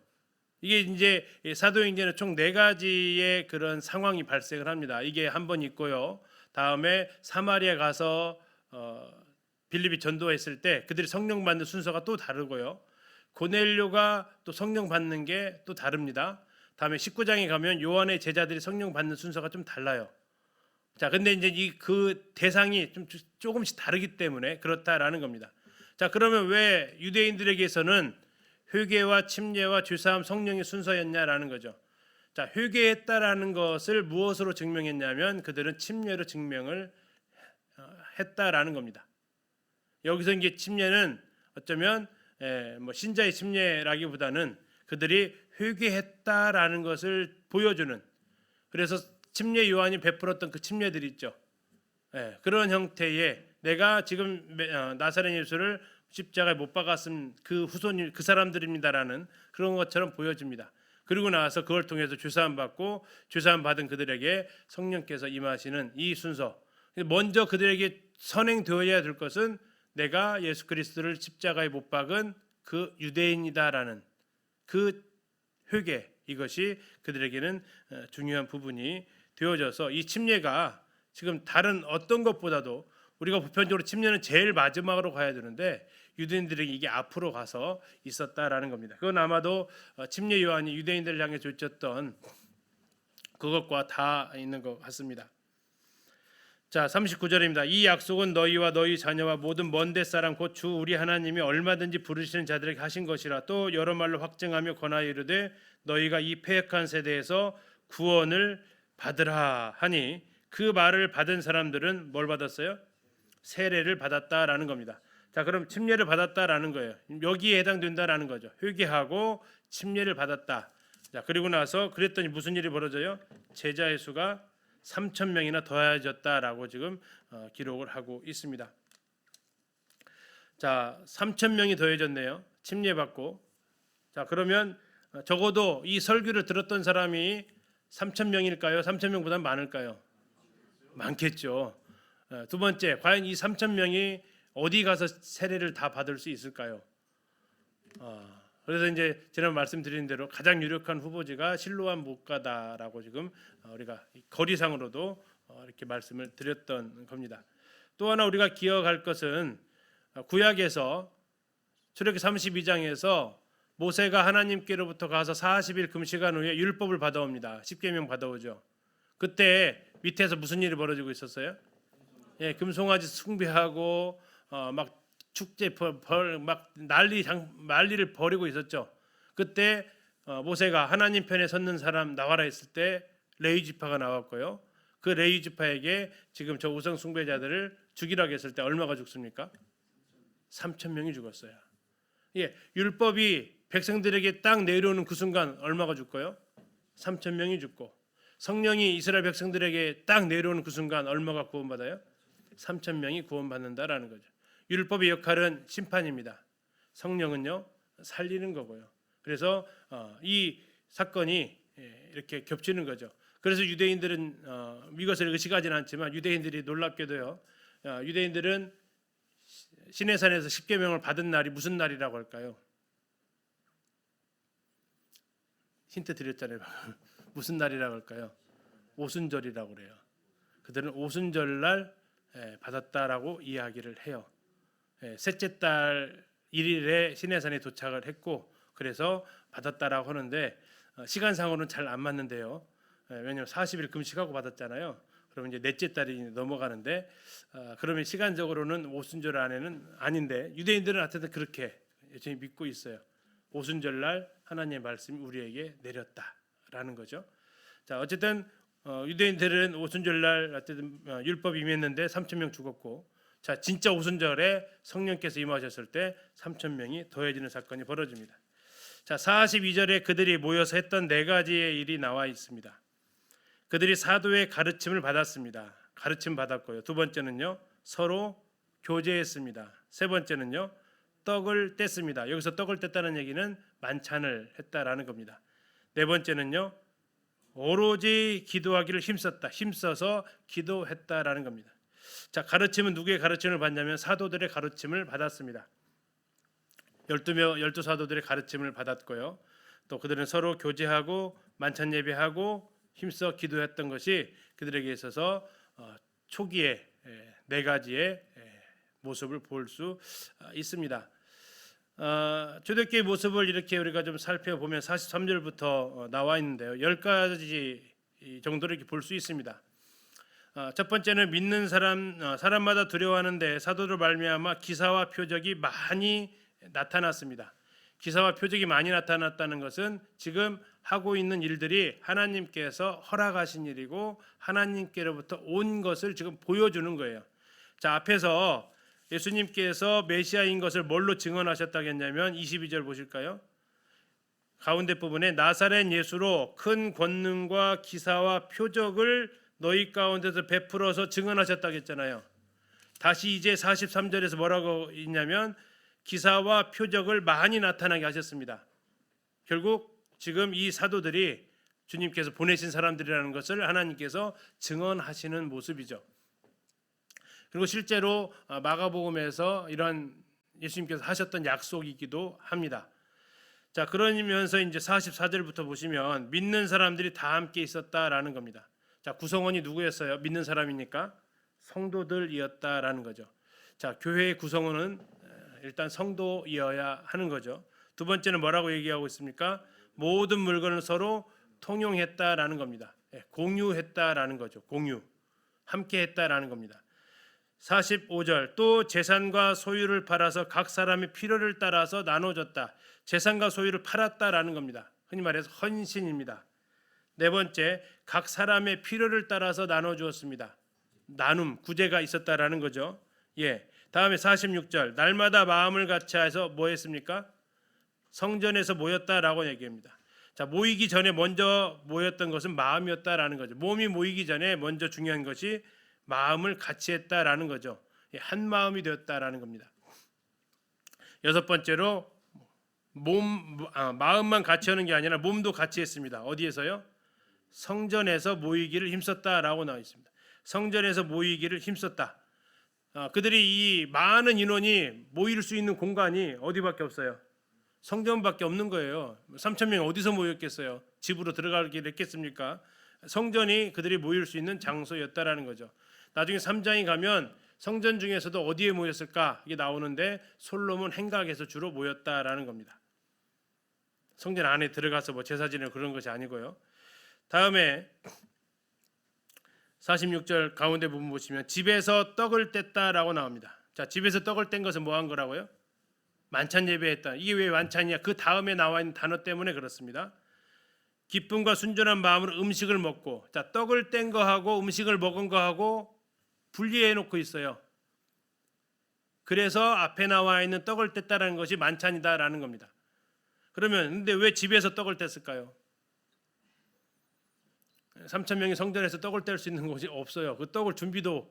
이게 이제 사도행전에 총 4가지의 그런 상황이 발생을 합니다. 이게 한 번 있고요. 다음에 사마리아 가서 빌립이 전도했을 때 그들이 성령 받는 순서가 또 다르고요. 고넬료가 또 성령 받는 게 또 다릅니다. 다음에 19장에 가면 요한의 제자들이 성령 받는 순서가 좀 달라요. 자, 근데 이제 그 대상이 좀 조금씩 다르기 때문에 그렇다라는 겁니다. 자, 그러면 왜 유대인들에게서는 회개와 침례와 죄사함 성령의 순서였냐라는 거죠. 자, 회개했다라는 것을 무엇으로 증명했냐면 그들은 침례로 증명을 했다라는 겁니다. 여기서 이제 침례는 어쩌면 신자의 침례라기보다는 그들이 회개했다라는 것을 보여주는, 그래서 침례 요한이 베풀었던 그 침례들이 있죠. 그런 형태의 내가 지금 나사렛 예수를 십자가에 못 박았음 그 후손이 그 사람들입니다라는 그런 것처럼 보여집니다. 그리고 나서 그걸 통해서 죄사함 받고 죄사함 받은 그들에게 성령께서 임하시는 이 순서. 먼저 그들에게 선행되어야 될 것은 내가 예수 그리스도를 십자가에 못 박은 그 유대인이다라는 그 회개, 이것이 그들에게는 중요한 부분이 되어져서 이 침례가 지금 다른 어떤 것보다도 우리가 보편적으로 침례는 제일 마지막으로 가야 되는데 유대인들에게 이게 앞으로 가서 있었다라는 겁니다. 그건 아마도 침례 요한이 유대인들을 향해 줬던 그것과 다 있는 것 같습니다. 자, 39절입니다. 이 약속은 너희와 너희 자녀와 모든 먼데 사람 곧 주 우리 하나님이 얼마든지 부르시는 자들에게 하신 것이라. 또 여러 말로 확증하며 권하여 이르되 너희가 이 패역한 세대에서 구원을 받으라 하니, 그 말을 받은 사람들은 뭘 받았어요? 세례를 받았다라는 겁니다. 자, 그럼 침례를 받았다라는 거예요. 여기에 해당된다라는 거죠. 회개하고 침례를 받았다. 자, 그리고 나서 그랬더니 무슨 일이 벌어져요? 제자의 수가 3,000명이나 더해졌다라고 지금 기록을 하고 있습니다. 자, 3,000명이 더해졌네요. 침례 받고. 자, 그러면 적어도 이 설교를 들었던 사람이 3,000명일까요? 3,000명보다 많을까요? 많겠죠. 두 번째, 과연 이 3,000명이 어디 가서 세례를 다 받을 수 있을까요? 그래서 이제 지난 말씀드린 대로 가장 유력한 후보지가 실로암 목가다라고 지금 우리가 거리상으로도 이렇게 말씀을 드렸던 겁니다. 또 하나 우리가 기억할 것은 구약에서 출애굽기 32장에서 모세가 하나님께로부터 가서 40일 금식한 후에 율법을 받아옵니다. 십계명 받아오죠. 그때 밑에서 무슨 일이 벌어지고 있었어요? 금송아지 숭배하고 막 축제 막 난리를 벌이고 있었죠. 그때 모세가 하나님 편에 섰는 사람 나와라 했을 때 레위 지파가 나왔고요. 그 레위 지파에게 지금 저 우상 숭배자들을 죽이라고 했을 때 얼마가 죽습니까? 3,000명이 죽었어요. 율법이 백성들에게 딱 내려오는 그 순간 얼마가 죽고요? 3,000명이 죽고, 성령이 이스라엘 백성들에게 딱 내려오는 그 순간 얼마가 구원받아요? 3,000명이 구원받는다라는 거죠. 율법의 역할은 심판입니다. 성령은요 살리는 거고요. 그래서 이 사건이 이렇게 겹치는 거죠. 그래서 유대인들은 이것을 의식하지는 않지만 유대인들이 놀랍게도요. 유대인들은 시내산에서 십계명을 받은 날이 무슨 날이라고 할까요? 힌트 드렸잖아요. 무슨 날이라고 할까요? 오순절이라고 그래요. 그들은 오순절날 받았다라고 이야기를 해요. 셋째 달 1일에 시내산에 도착을 했고 그래서 받았다라고 하는데 시간상으로는 잘 안 맞는데요. 왜냐하면 40일 금식하고 받았잖아요. 그러면 이제 넷째 달이 넘어가는데 그러면 시간적으로는 오순절 안에는 아닌데 유대인들은 하여튼 그렇게 여전히 믿고 있어요. 오순절 날 하나님의 말씀이 우리에게 내렸다라는 거죠. 자, 어쨌든 유대인들은 오순절 날 어쨌든 율법이 임했는데 3천 명 죽었고, 자 진짜 오순절에 성령께서 임하셨을 때 3천 명이 더해지는 사건이 벌어집니다. 자, 42절에 그들이 모여서 했던 네 가지의 일이 나와 있습니다. 그들이 사도의 가르침을 받았습니다. 가르침 받았고요. 두 번째는요, 서로 교제했습니다. 세 번째는요, 떡을 뗐습니다. 여기서 떡을 뗐다는 얘기는 만찬을 했다라는 겁니다. 네 번째는요, 오로지 기도하기를 힘써서 기도했다라는 겁니다. 자, 가르침은 누구의 가르침을 받냐면 사도들의 가르침을 받았습니다. 12 사도들의 가르침을 받았고요. 또 그들은 서로 교제하고 만찬 예배하고 힘써 기도했던 것이 그들에게 있어서 초기에 네 가지의 모습을 볼 수 있습니다. 초대교회 모습을 이렇게 우리가 좀 살펴보면 43절부터 나와 있는데요. 10가지 정도를 이렇게 볼 수 있습니다. 첫 번째는 믿는 사람마다 두려워하는데 사도로 말미암아 기사와 표적이 많이 나타났습니다. 기사와 표적이 많이 나타났다는 것은 지금 하고 있는 일들이 하나님께서 허락하신 일이고 하나님께로부터 온 것을 지금 보여주는 거예요. 자, 앞에서 예수님께서 메시아인 것을 뭘로 증언하셨다겠냐면 22절 보실까요? 가운데 부분에 나사렛 예수로 큰 권능과 기사와 표적을 너희 가운데서 베풀어서 증언하셨다겠잖아요. 다시 이제 43절에서 뭐라고 있냐면 기사와 표적을 많이 나타나게 하셨습니다. 결국 지금 이 사도들이 주님께서 보내신 사람들이라는 것을 하나님께서 증언하시는 모습이죠. 그리고 실제로 마가복음에서 이런 예수님께서 하셨던 약속이기도 합니다. 자, 그러면서 이제 44절부터 보시면 믿는 사람들이 다 함께 있었다라는 겁니다. 자, 구성원이 누구였어요? 믿는 사람이니까 성도들이었다라는 거죠. 자, 교회의 구성원은 일단 성도이어야 하는 거죠. 두 번째는 뭐라고 얘기하고 있습니까? 모든 물건을 서로 통용했다라는 겁니다. 공유했다라는 거죠. 공유, 함께했다라는 겁니다. 45절 또 재산과 소유를 팔아서 각 사람의 필요를 따라서 나눠줬다. 재산과 소유를 팔았다라는 겁니다. 흔히 말해서 헌신입니다. 네 번째, 각 사람의 필요를 따라서 나눠주었습니다. 나눔, 구제가 있었다라는 거죠. 다음에 46절 날마다 마음을 같이해서 뭐 했습니까? 성전에서 모였다라고 얘기합니다. 자, 모이기 전에 먼저 모였던 것은 마음이었다라는 거죠. 몸이 모이기 전에 먼저 중요한 것이 마음을 같이 했다라는 거죠. 한 마음이 되었다라는 겁니다. 여섯 번째로 마음만 같이 하는 게 아니라 몸도 같이 했습니다. 어디에서요? 성전에서 모이기를 힘썼다라고 나와 있습니다. 성전에서 모이기를 힘썼다. 그들이 이 많은 인원이 모일 수 있는 공간이 어디밖에 없어요? 성전밖에 없는 거예요. 3천 명이 어디서 모였겠어요? 집으로 들어가기를 했겠습니까? 성전이 그들이 모일 수 있는 장소였다라는 거죠. 나중에 3장에 가면 성전 중에서도 어디에 모였을까? 이게 나오는데 솔로몬 행각에서 주로 모였다라는 겁니다. 성전 안에 들어가서 뭐 제사 지내고 그런 것이 아니고요. 다음에 46절 가운데 부분 보시면 집에서 떡을 뗐다라고 나옵니다. 자, 집에서 떡을 뗀 것은 뭐 한 거라고요? 만찬 예배했다. 이게 왜 만찬이야? 그 다음에 나와 있는 단어 때문에 그렇습니다. 기쁨과 순전한 마음으로 음식을 먹고, 자, 떡을 뗀 거하고 음식을 먹은 거하고 분리해 놓고 있어요. 그래서 앞에 나와 있는 떡을 뗐다라는 것이 만찬이다라는 겁니다. 그러면 근데 왜 집에서 떡을 뗐을까요? 3천 명이 성전에서 떡을 뗄 수 있는 곳이 없어요. 그 떡을 준비도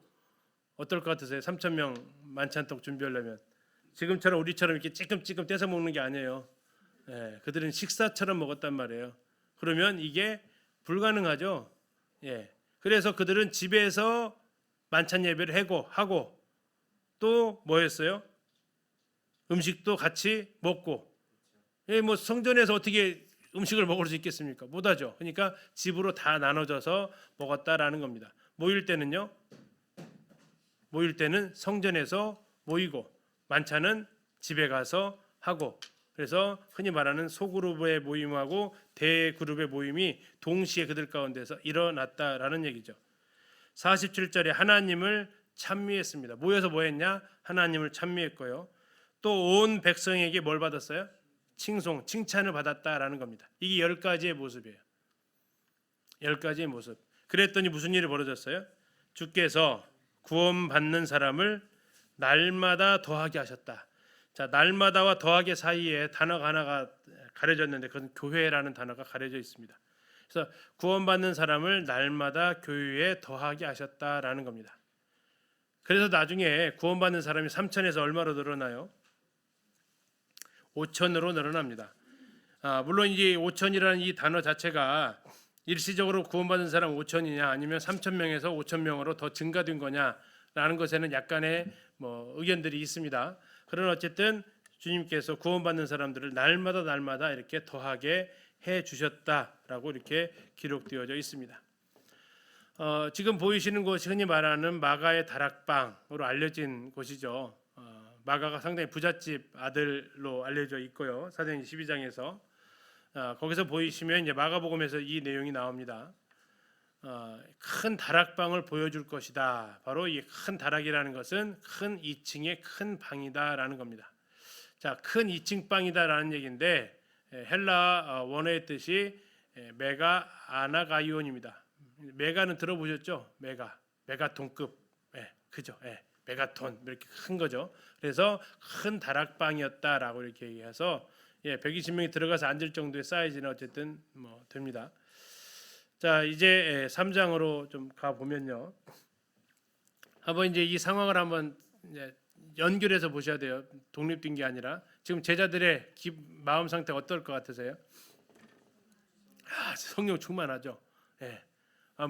어떨 것 같으세요? 3천 명 만찬떡 준비하려면 지금처럼 우리처럼 이렇게 찌끔찌끔 떼서 먹는 게 아니에요. 그들은 식사처럼 먹었단 말이에요. 그러면 이게 불가능하죠. 그래서 그들은 집에서 만찬 예배를 하고 또 뭐였어요? 음식도 같이 먹고. 뭐 성전에서 어떻게 음식을 먹을 수 있겠습니까? 못하죠. 그러니까 집으로 다 나눠져서 먹었다라는 겁니다. 모일 때는요, 모일 때는 성전에서 모이고 만찬은 집에 가서 하고, 그래서 흔히 말하는 소그룹의 모임하고 대그룹의 모임이 동시에 그들 가운데서 일어났다라는 얘기죠. 47절에 하나님을 찬미했습니다. 모여서 뭐 했냐? 하나님을 찬미했고요. 또 온 백성에게 뭘 받았어요? 칭송, 칭찬을 받았다라는 겁니다. 이게 10가지의 모습이에요. 10가지의 모습. 그랬더니 무슨 일이 벌어졌어요? 주께서 구원받는 사람을 날마다 더하게 하셨다. 자, 날마다와 더하게 사이에 단어가 하나가 가려졌는데 그건 교회라는 단어가 가려져 있습니다. 그래서 구원받는 사람을 날마다 교회에 더하게 하셨다라는 겁니다. 그래서 나중에 구원받는 사람이 3천에서 얼마로 늘어나요? 5천으로 늘어납니다. 물론 이 5천이라는 이 단어 자체가 일시적으로 구원받은 사람 5천이냐 아니면 3천 명에서 5천 명으로 더 증가된 거냐라는 것에는 약간의 의견들이 있습니다. 그러나 어쨌든 주님께서 구원받는 사람들을 날마다 이렇게 더하게 해 주셨다라고 이렇게 기록되어져 있습니다. 지금 보이시는 곳이 흔히 말하는 마가의 다락방으로 알려진 곳이죠. 마가가 상당히 부잣집 아들로 알려져 있고요. 사도행전 12장에서 거기서 보이시면 이제 마가복음에서 이 내용이 나옵니다. 큰 다락방을 보여줄 것이다. 바로 이 큰 다락이라는 것은 큰 2층의 큰 방이다라는 겁니다. 자, 큰 2층 방이다라는 얘기인데 헬라 원어의 뜻이 메가 아나가이온입니다. 메가는 들어보셨죠? 메가톤급, 그죠? 메가톤 이렇게 큰 거죠. 그래서 큰 다락방이었다라고 이렇게 얘기해서 120명이 들어가서 앉을 정도의 사이즈는 어쨌든 됩니다. 자, 이제 3장으로 좀 가 보면요. 한번 이제 이 상황을 한번 이제 연결해서 보셔야 돼요. 독립된 게 아니라 지금 제자들의 마음 상태가 어떨 것 같으세요? 성령 충만하죠.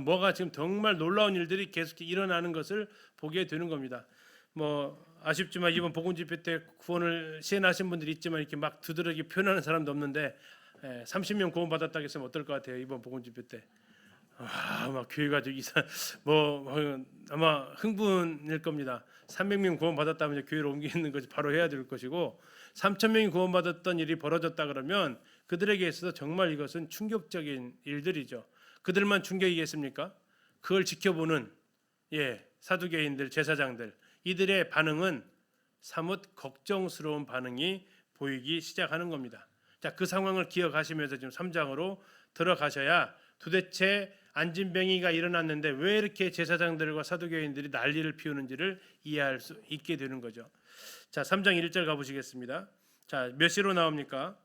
뭐가 지금 정말 놀라운 일들이 계속 일어나는 것을 보게 되는 겁니다. 아쉽지만 이번 복음 집회 때 구원을 시행하신 분들이 있지만 이렇게 막 두드러기 표현하는 사람도 없는데 30명 구원 받았다고 했으면 어떨 것 같아요? 이번 복음 집회 때. 막 교회가 아마 흥분일 겁니다. 300명 구원 받았다면 이제 교회로 옮기는 것이 바로 해야 될 것이고 3,000명이 구원 받았던 일이 벌어졌다 그러면 그들에게 있어서 정말 이것은 충격적인 일들이죠. 그들만 충격이겠습니까? 그걸 지켜보는 사두개인들, 제사장들 이들의 반응은 사뭇 걱정스러운 반응이 보이기 시작하는 겁니다. 자, 그 상황을 기억하시면서 지금 3장으로 들어가셔야 도대체 안진뱅이가 일어났는데 왜 이렇게 제사장들과 사두개인들이 난리를 피우는지를 이해할 수 있게 되는 거죠. 자, 3장 1절 가보시겠습니다. 자, 몇 시로 나옵니까?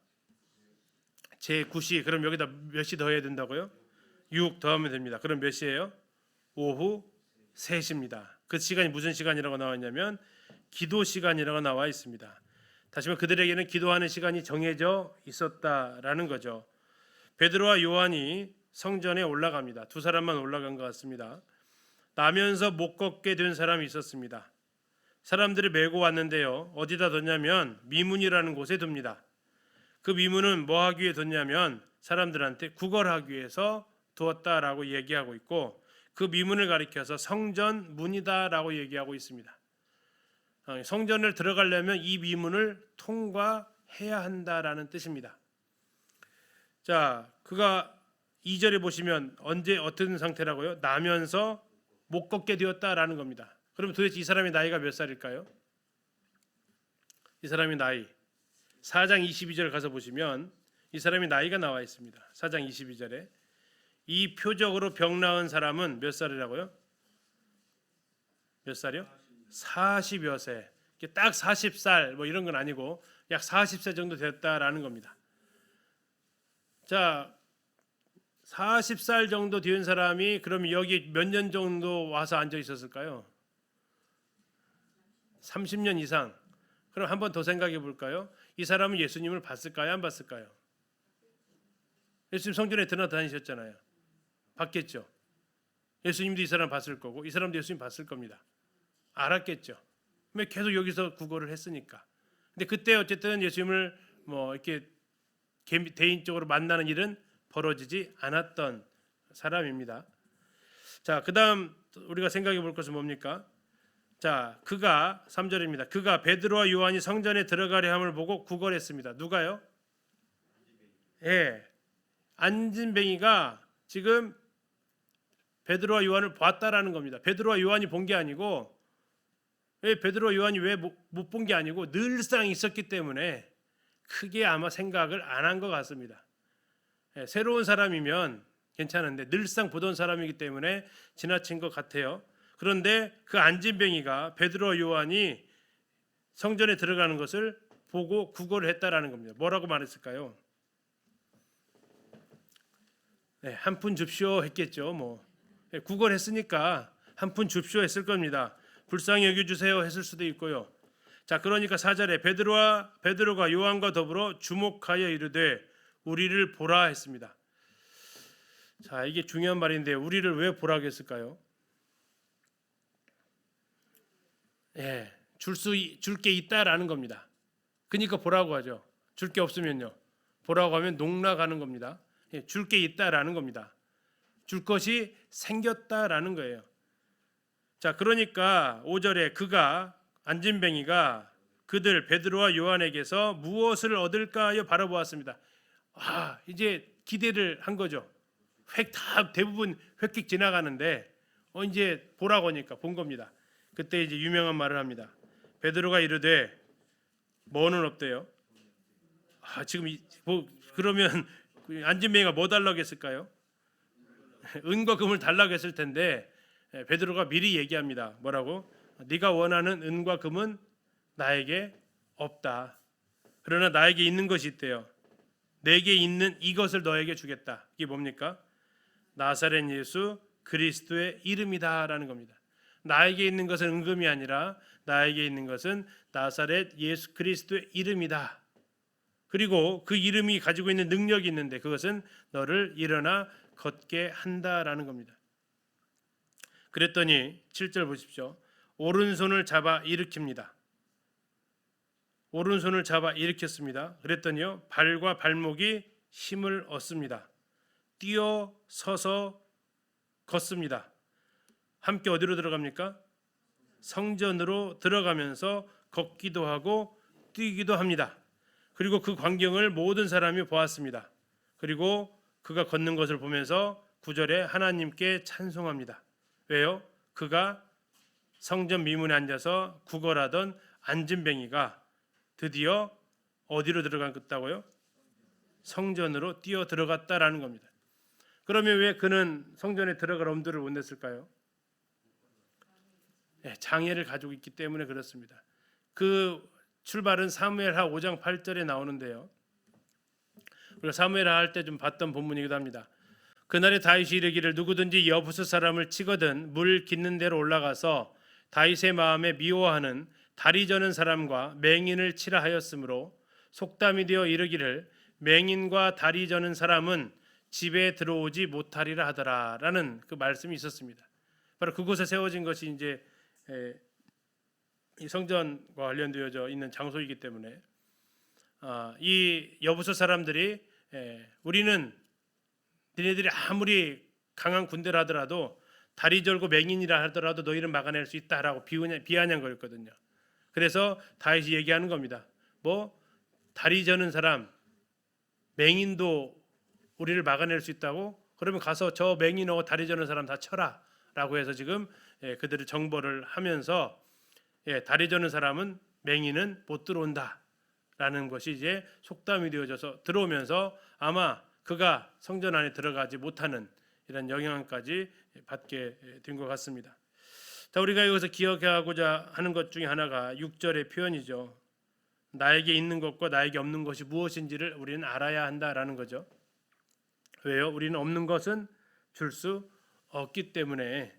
제9시. 그럼 여기다 몇 시 더해야 된다고요? 6 더하면 됩니다. 그럼 몇 시예요? 오후 3시입니다. 그 시간이 무슨 시간이라고 나와 있냐면 기도 시간이라고 나와 있습니다. 다시 말해 그들에게는 기도하는 시간이 정해져 있었다라는 거죠. 베드로와 요한이 성전에 올라갑니다. 두 사람만 올라간 것 같습니다. 나면서 못 걷게 된 사람이 있었습니다. 사람들이 메고 왔는데요. 어디다 뒀냐면 미문이라는 곳에 둡니다. 그 미문은 뭐 하기 위해 뒀냐면 사람들한테 구걸하기 위해서 두었다라고 얘기하고 있고 그 미문을 가리켜서 성전 문이다라고 얘기하고 있습니다. 성전을 들어가려면 이 미문을 통과해야 한다라는 뜻입니다. 자, 그가 2절에 보시면 언제 어떤 상태라고요? 나면서 못 걷게 되었다라는 겁니다. 그럼 도대체 이 사람의 나이가 몇 살일까요? 이 사람의 나이 4장 22절 가서 보시면 이 사람의 나이가 나와 있습니다. 4장 22절에 이 표적으로 병 나은 사람은 몇 살이라고요? 몇 살이요? 40여 세. 딱 40살 이런 건 아니고 약 40세 정도 됐다라는 겁니다. 자, 40살 정도 된 사람이 그럼 여기 몇 년 정도 와서 앉아 있었을까요? 30년 이상. 그럼 한 번 더 생각해 볼까요? 이 사람은 예수님을 봤을까요? 안 봤을까요? 예수님 성전에 드나다니셨잖아요. 봤겠죠. 예수님도 이 사람 봤을 거고 이 사람도 예수님 봤을 겁니다. 알았겠죠. 왜 계속 여기서 구걸을 했으니까. 근데 그때 어쨌든 예수님을 이렇게 개인적으로 만나는 일은 벌어지지 않았던 사람입니다. 자, 그다음 우리가 생각해 볼 것은 뭡니까? 자, 그가 3절입니다. 그가 베드로와 요한이 성전에 들어가려 함을 보고 구걸했습니다. 누가요? 예, 안진뱅이가 지금 베드로와 요한을 봤다라는 겁니다. 베드로와 요한이 본 게 아니고, 왜 베드로와 요한이 왜 못 본 게 아니고 늘상 있었기 때문에 크게 아마 생각을 안 한 것 같습니다. 예, 새로운 사람이면 괜찮은데 늘상 보던 사람이기 때문에 지나친 것 같아요. 그런데 그 안진뱅이가 베드로와 요한이 성전에 들어가는 것을 보고 구걸을 했다라는 겁니다. 뭐라고 말했을까요? 네, 한 푼 줍쇼 했겠죠. 뭐 구걸했으니까 한 푼 줍쇼 했을 겁니다. 불쌍히 여겨주세요 했을 수도 있고요. 자, 그러니까 4절에 베드로가 요한과 더불어 주목하여 이르되 우리를 보라 했습니다. 자, 이게 중요한 말인데 우리를 왜 보라고 했을까요? 예, 줄 게 있다라는 겁니다. 그러니까 보라고 하죠. 줄 게 없으면요. 보라고 하면 농락하는 겁니다. 예, 줄 게 있다라는 겁니다. 줄 것이 생겼다라는 거예요. 자, 그러니까 5절에 그가 안진뱅이가 그들 베드로와 요한에게서 무엇을 얻을까 하여 바라보았습니다. 아, 이제 기대를 한 거죠. 다 대부분 획획 지나가는데 이제 보라고 하니까 본 겁니다. 그때 이제 유명한 말을 합니다. 베드로가 이르되 뭐는 없대요. 아, 지금 그러면 안진뱅이가 뭐 달라고 했을까요? 은과 금을 달라고 했을 텐데 베드로가 미리 얘기합니다. 뭐라고? 네가 원하는 은과 금은 나에게 없다. 그러나 나에게 있는 것이 있대요. 내게 있는 이것을 너에게 주겠다. 이게 뭡니까? 나사렛 예수 그리스도의 이름이다라는 겁니다. 나에게 있는 것은 은금이 아니라 나에게 있는 것은 나사렛 예수 그리스도의 이름이다. 그리고 그 이름이 가지고 있는 능력이 있는데 그것은 너를 일어나 걷게 한다라는 겁니다. 그랬더니 7절 보십시오. 오른손을 잡아 일으킵니다. 오른손을 잡아 일으켰습니다. 그랬더니요, 발과 발목이 힘을 얻습니다. 뛰어 서서 걷습니다. 함께 어디로 들어갑니까? 성전으로 들어가면서 걷기도 하고 뛰기도 합니다. 그리고 그 광경을 모든 사람이 보았습니다. 그리고 그가 걷는 것을 보면서 9절에 하나님께 찬송합니다. 왜요? 그가 성전 미문에 앉아서 구걸하던 안진뱅이가 드디어 어디로 들어갔다고요? 성전으로 뛰어 들어갔다라는 겁니다. 그러면 왜 그는 성전에 들어갈 엄두를 못 냈을까요? 네, 장애를 가지고 있기 때문에 그렇습니다. 그 출발은 사무엘하 5장 8절에 나오는데요. 우리가 사무엘하 할 때 좀 봤던 본문이기도 합니다. 그날에 다윗이 이르기를 누구든지 여부스 사람을 치거든 물 깃는 데로 올라가서 다윗의 마음에 미워하는 다리 저는 사람과 맹인을 치라 하였으므로 속담이 되어 이르기를 맹인과 다리 저는 사람은 집에 들어오지 못하리라 하더라라는 그 말씀이 있었습니다. 바로 그곳에 세워진 것이 이제 이 성전과 관련되어져 있는 장소이기 때문에 이 여부서 사람들이 우리는 너희들이 아무리 강한 군대라 하더라도 다리 절고 맹인이라 하더라도 너희를 막아낼 수 있다라고 비아냥거렸거든요. 그래서 다윗이 얘기하는 겁니다. 뭐 다리 저는 사람, 맹인도 우리를 막아낼 수 있다고? 그러면 가서 저 맹인하고 다리 저는 사람 다 쳐라 라고 해서 지금 그들을 정벌을 하면서 다리 저는 사람은 맹인은 못 들어온다 라는 것이 이제 속담이 되어져서 들어오면서 아마 그가 성전 안에 들어가지 못하는 이런 영향까지 받게 된 것 같습니다. 자, 우리가 여기서 기억하고자 하는 것 중에 하나가 6절의 표현이죠. 나에게 있는 것과 나에게 없는 것이 무엇인지를 우리는 알아야 한다라는 거죠. 왜요? 우리는 없는 것은 줄 수 없기 때문에.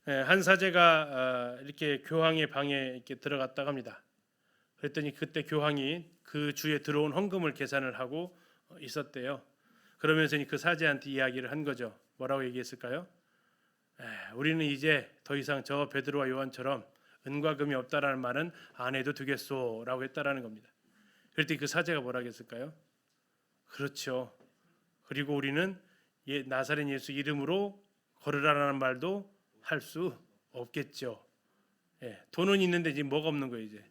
한 사제가 이렇게 교황의 방에 이렇게 들어갔다고 합니다. 그랬더니 그때 교황이 그 주에 들어온 헌금을 계산을 하고 있었대요. 그러면서 그 사제한테 이야기를 한 거죠. 뭐라고 얘기했을까요? 우리는 이제 더 이상 저 베드로와 요한처럼 은과 금이 없다라는 말은 안 해도 되겠소라고 했다라는 겁니다. 그랬더니 그 사제가 뭐라고 했을까요? 그렇죠. 그리고 우리는 나사렛 예수 이름으로 걸으라라는 말도 할 수 없겠죠. 돈은 있는데 지금 뭐가 없는 거예요 이제.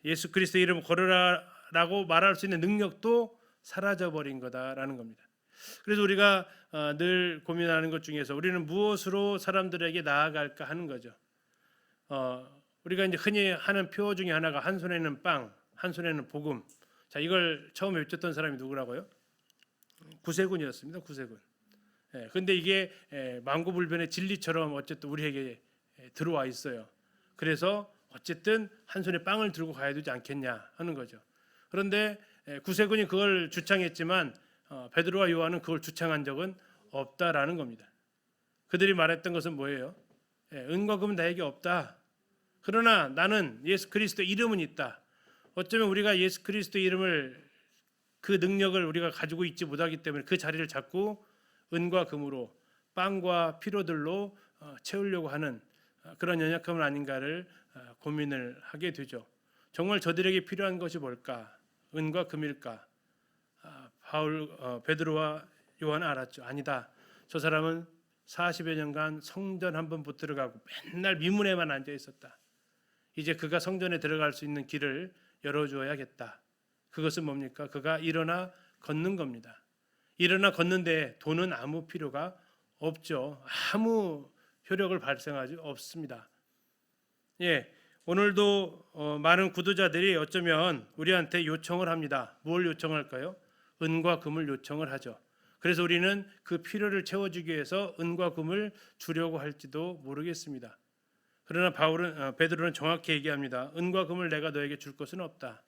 예수 그리스도 이름 걸으라라고 말할 수 있는 능력도 사라져 버린 거다라는 겁니다. 그래서 우리가 늘 고민하는 것 중에서 우리는 무엇으로 사람들에게 나아갈까 하는 거죠. 우리가 이제 흔히 하는 표어 중에 하나가 한 손에는 빵, 한 손에는 복음. 자, 이걸 처음 외쳤던 사람이 누구라고요? 구세군이었습니다. 구세군. 근데 이게 만고불변의 진리처럼 어쨌든 우리에게 들어와 있어요. 그래서 어쨌든 한 손에 빵을 들고 가야 되지 않겠냐 하는 거죠. 그런데 구세군이 그걸 주창했지만 베드로와 요한은 그걸 주창한 적은 없다라는 겁니다. 그들이 말했던 것은 뭐예요? 은과 금은 나에게 없다. 그러나 나는 예수 그리스도 이름은 있다. 어쩌면 우리가 예수 그리스도 이름을 그 능력을 우리가 가지고 있지 못하기 때문에 그 자리를 잡고 은과 금으로 빵과 피로들로 채우려고 하는 그런 연약함은 아닌가를 고민을 하게 되죠. 정말 저들에게 필요한 것이 뭘까? 은과 금일까? 베드로와 요한은 알았죠. 아니다. 저 사람은 40여 년간 성전 한 번 못 들어가고 맨날 미문에만 앉아 있었다. 이제 그가 성전에 들어갈 수 있는 길을 열어주어야겠다. 그것은 뭡니까? 그가 일어나 걷는 겁니다. 일어나 걷는데 돈은 아무 필요가 없죠. 아무 효력을 발생하지 없습니다. 오늘도 많은 구도자들이 어쩌면 우리한테 요청을 합니다. 뭘 요청할까요? 은과 금을 요청을 하죠. 그래서 우리는 그 필요를 채워주기 위해서 은과 금을 주려고 할지도 모르겠습니다. 그러나 베드로는 정확히 얘기합니다. 은과 금을 내가 너에게 줄 것은 없다.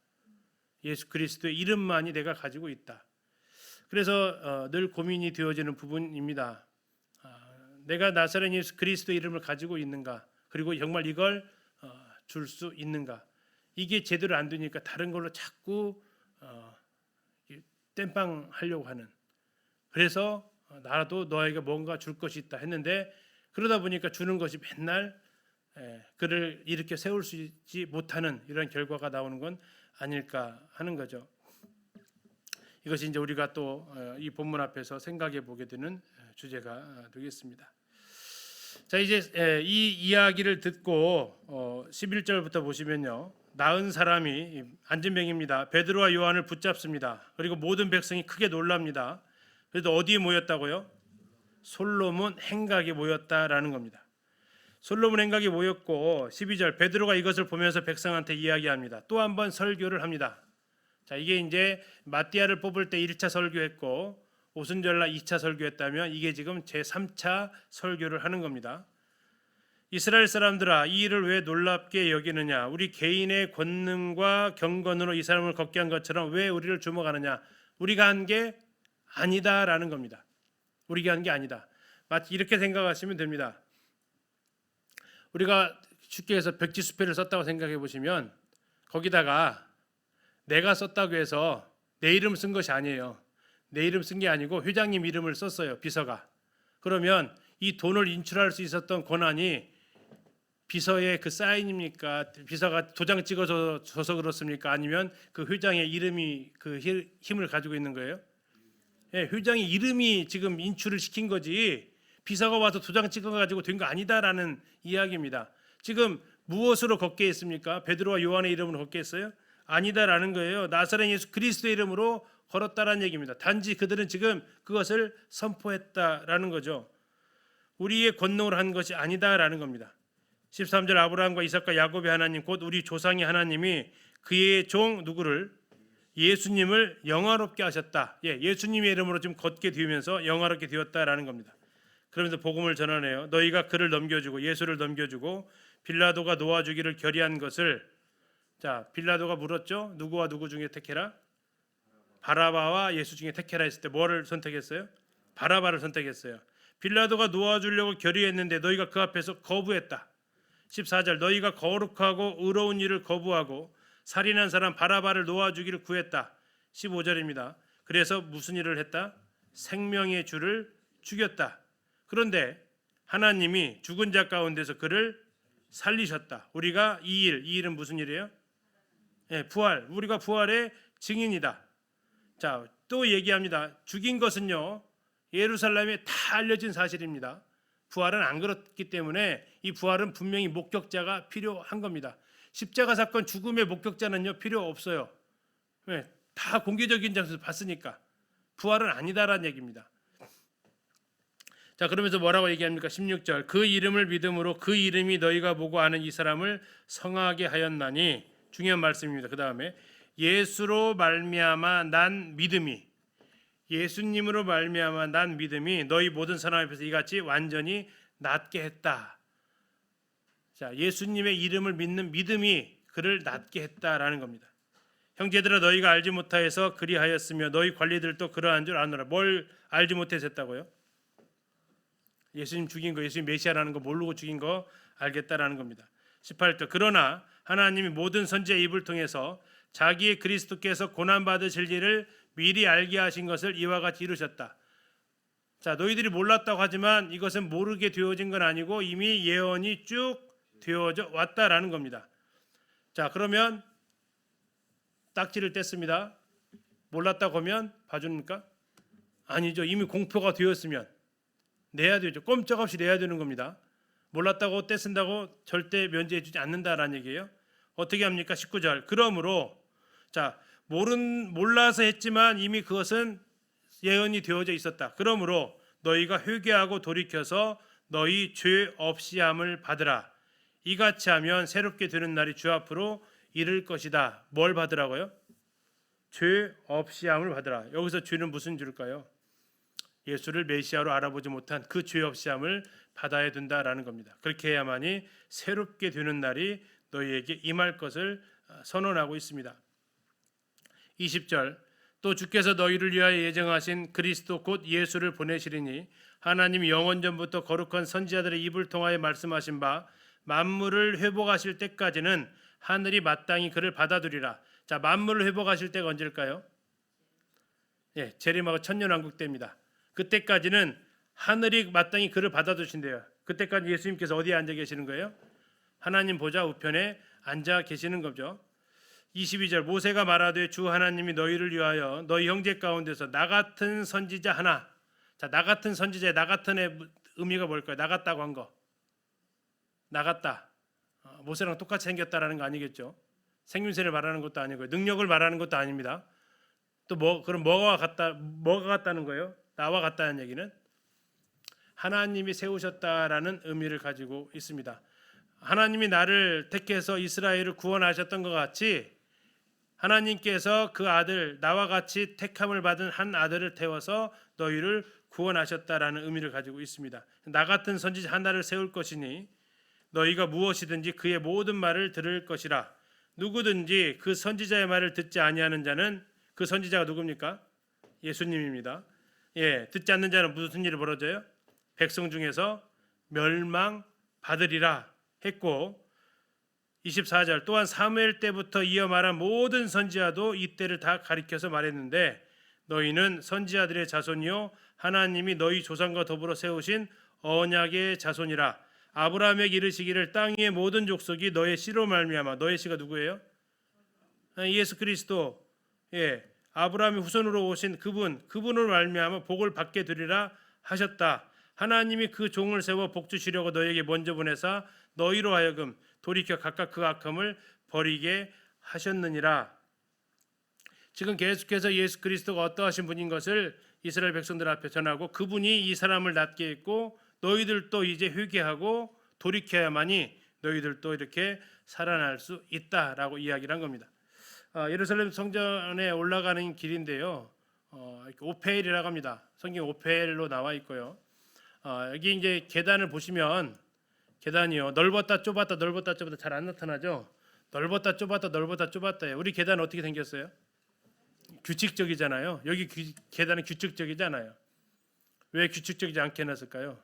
예수 그리스도의 이름만이 내가 가지고 있다. 그래서 늘 고민이 되어지는 부분입니다. 내가 나사렛 예수 그리스도 이름을 가지고 있는가? 그리고 정말 이걸 줄 수 있는가? 이게 제대로 안 되니까 다른 걸로 자꾸 땜빵 하려고 하는. 그래서 나도 너에게 뭔가 줄 것이 있다 했는데 그러다 보니까 주는 것이 맨날 그를 일으켜 세울 수 있지 못하는 이런 결과가 나오는 건 아닐까 하는 거죠. 이것이 이제 우리가 또 이 본문 앞에서 생각해 보게 되는 주제가 되겠습니다. 자, 이제 이 이야기를 듣고 11절부터 보시면요. 나은 사람이 안진뱅입니다. 베드로와 요한을 붙잡습니다. 그리고 모든 백성이 크게 놀랍니다. 그래도 어디에 모였다고요? 솔로몬 행각에 모였다라는 겁니다. 솔로몬 행각에 모였고 12절 베드로가 이것을 보면서 백성한테 이야기합니다. 또 한 번 설교를 합니다. 자, 이게 이제 마띠아를 뽑을 때 1차 설교했고 오순절날 2차 설교했다면 이게 지금 제3차 설교를 하는 겁니다. 이스라엘 사람들아, 이 일을 왜 놀랍게 여기느냐? 우리 개인의 권능과 경건으로 이 사람을 걷게 한 것처럼 왜 우리를 주목하느냐? 우리가 한 게 아니다라는 겁니다. 우리가 한 게 아니다. 마치 이렇게 생각하시면 됩니다. 우리가 쉽게 해서 백지수표를 썼다고 생각해 보시면 거기다가 내가 썼다고 해서 내 이름 쓴 것이 아니에요. 내 이름 쓴 게 아니고 회장님 이름을 썼어요. 비서가. 그러면 이 돈을 인출할 수 있었던 권한이 비서의 그 사인입니까? 비서가 도장 찍어줘서 그렇습니까? 아니면 그 회장의 이름이 그 힘을 가지고 있는 거예요? 회장의 이름이 지금 인출을 시킨 거지 비서가 와서 도장 찍어가지고 된 거 아니다라는 이야기입니다. 지금 무엇으로 걷게 했습니까? 베드로와 요한의 이름으로 걷게 했어요? 아니다라는 거예요. 나사렛 예수 그리스도의 이름으로 걸었다라는 얘기입니다. 단지 그들은 지금 그것을 선포했다라는 거죠. 우리의 권능으로 한 것이 아니다라는 겁니다. 13절 아브라함과 이삭과 야곱의 하나님 곧 우리 조상의 하나님이 그의 종 누구를 예수님을 영화롭게 하셨다. 예수님의 이름으로 지금 걷게 되면서 영화롭게 되었다라는 겁니다. 그러면서 복음을 전하네요. 너희가 그를 넘겨주고 예수를 넘겨주고 빌라도가 놓아주기를 결의한 것을 자 빌라도가 물었죠. 누구와 누구 중에 택해라? 바라바와 예수 중에 택해라 했을 때 뭐를 선택했어요? 바라바를 선택했어요. 빌라도가 놓아주려고 결의했는데 너희가 그 앞에서 거부했다. 14절 너희가 거룩하고 의로운 일을 거부하고 살인한 사람 바라바를 놓아주기를 구했다. 15절입니다. 그래서 무슨 일을 했다? 생명의 주를 죽였다. 그런데 하나님이 죽은 자 가운데서 그를 살리셨다. 우리가 이 일은 무슨 일이에요? 부활. 우리가 부활의 증인이다. 자, 또 얘기합니다. 죽인 것은요. 예루살렘에 다 알려진 사실입니다. 부활은 안 그렇기 때문에 이 부활은 분명히 목격자가 필요한 겁니다. 십자가 사건 죽음의 목격자는요 필요 없어요. 왜? 다 공개적인 장소에서 봤으니까. 부활은 아니다라는 얘기입니다. 자, 그러면서 뭐라고 얘기합니까? 16절. 그 이름을 믿음으로 그 이름이 너희가 보고 아는 이 사람을 성하게 하였나니. 중요한 말씀입니다. 그 다음에 예수로 말미암아 난 믿음이, 예수님으로 말미암아 난 믿음이 너희 모든 사람 앞에서 이같이 완전히 낫게 했다. 자, 예수님의 이름을 믿는 믿음이 그를 낫게 했다라는 겁니다. 형제들아 너희가 알지 못하여서 그리하였으며 너희 관리들도 그러한 줄 아노라. 뭘 알지 못해서 했다고요? 예수님 죽인 거, 예수님 메시아라는 거 모르고 죽인 거 알겠다라는 겁니다. 18절. 그러나 하나님이 모든 선지자의 입을 통해서 자기의 그리스도께서 고난받으실 일을 미리 알게 하신 것을 이와 같이 이루셨다. 자, 너희들이 몰랐다고 하지만 이것은 모르게 되어진 건 아니고 이미 예언이 쭉 되어져 왔다라는 겁니다. 자, 그러면 딱지를 뗐습니다. 몰랐다고 하면 봐줍니까? 아니죠. 이미 공표가 되었으면 내야 되죠. 꼼짝없이 내야 되는 겁니다. 몰랐다고 떼쓴다고 절대 면제해 주지 않는다라는 얘기예요. 어떻게 합니까? 19절. 그러므로 자, 몰라서 했지만 이미 그것은 예언이 되어져 있었다. 그러므로 너희가 회개하고 돌이켜서 너희 죄 없이함을 받으라. 이같이 하면 새롭게 되는 날이 주 앞으로 이를 것이다. 뭘 받으라고요? 죄 없이함을 받으라. 여기서 죄는 무슨 죄일까요? 예수를 메시아로 알아보지 못한 그 죄 없이함을 받아야 된다라는 겁니다. 그렇게 해야만이 새롭게 되는 날이 너희에게 임할 것을 선언하고 있습니다. 20절. 또 주께서 너희를 위하여 예정하신 그리스도 곧 예수를 보내시리니 하나님이 영원 전부터 거룩한 선지자들의 입을 통하여 말씀하신 바 만물을 회복하실 때까지는 하늘이 마땅히 그를 받아들이라. 자, 만물을 회복하실 때가 언제일까요? 예, 재림하고 천년왕국 때입니다. 그때까지는 하늘이 마땅히 그를 받아두신대요. 그때까지 예수님께서 어디에 앉아 계시는 거예요? 하나님 보좌 우편에 앉아 계시는 거죠. 22절. 모세가 말하되 주 하나님이 너희를 위하여 너희 형제 가운데서 나 같은 선지자 하나. 자, 나 같은 선지자의 나 같은의 의미가 뭘까요? 나갔다고 한 거. 나갔다. 모세랑 똑같이 생겼다라는 거 아니겠죠? 생김새를 말하는 것도 아니고요. 능력을 말하는 것도 아닙니다. 또 그럼 뭐가 같다는 거예요? 나와 같다는 얘기는 하나님이 세우셨다라는 의미를 가지고 있습니다. 하나님이 나를 택해서 이스라엘을 구원하셨던 것 같이 하나님께서 그 아들 나와 같이 택함을 받은 한 아들을 태워서 너희를 구원하셨다라는 의미를 가지고 있습니다. 나 같은 선지자 하나를 세울 것이니 너희가 무엇이든지 그의 모든 말을 들을 것이라. 누구든지 그 선지자의 말을 듣지 아니하는 자는 그 선지자가 누굽니까? 예수님입니다. 예, 듣지 않는 자는 무슨 일이 벌어져요? 백성 중에서 멸망받으리라 했고 24절. 또한 사무엘 때부터 이어 말한 모든 선지자도 이때를 다 가리켜서 말했는데 너희는 선지자들의 자손이요 하나님이 너희 조상과 더불어 세우신 언약의 자손이라. 아브라함에게 이르시기를 땅의 모든 족속이 너의 씨로 말미암아. 너의 씨가 누구예요? 예수 그리스도. 예, 아브라함의 후손으로 오신 그분으로 말미암아 복을 받게 되리라 하셨다. 하나님이 그 종을 세워 복 주시려고 너에게 먼저 보내사 너희로 하여금 돌이켜 각각 그 악함을 버리게 하셨느니라. 지금 계속해서 예수 그리스도가 어떠하신 분인 것을 이스라엘 백성들 앞에 전하고 그분이 이 사람을 낫게 했고 너희들도 이제 회개하고 돌이켜야만이 너희들도 이렇게 살아날 수 있다라고 이야기를 한 겁니다. 예루살렘 성전에 올라가는 길인데요. 오페일이라고 합니다. 성경 오페일로 나와 있고요. 여기 이제 계단을 보시면 계단이요. 넓었다 좁았다 넓었다 좁았다 잘 안 나타나죠. 넓었다 좁았다 넓었다 좁았다예요. 우리 계단 어떻게 생겼어요? 규칙적이잖아요. 여기 계단은 규칙적이잖아요. 왜 규칙적이지 않게 해놨을까요?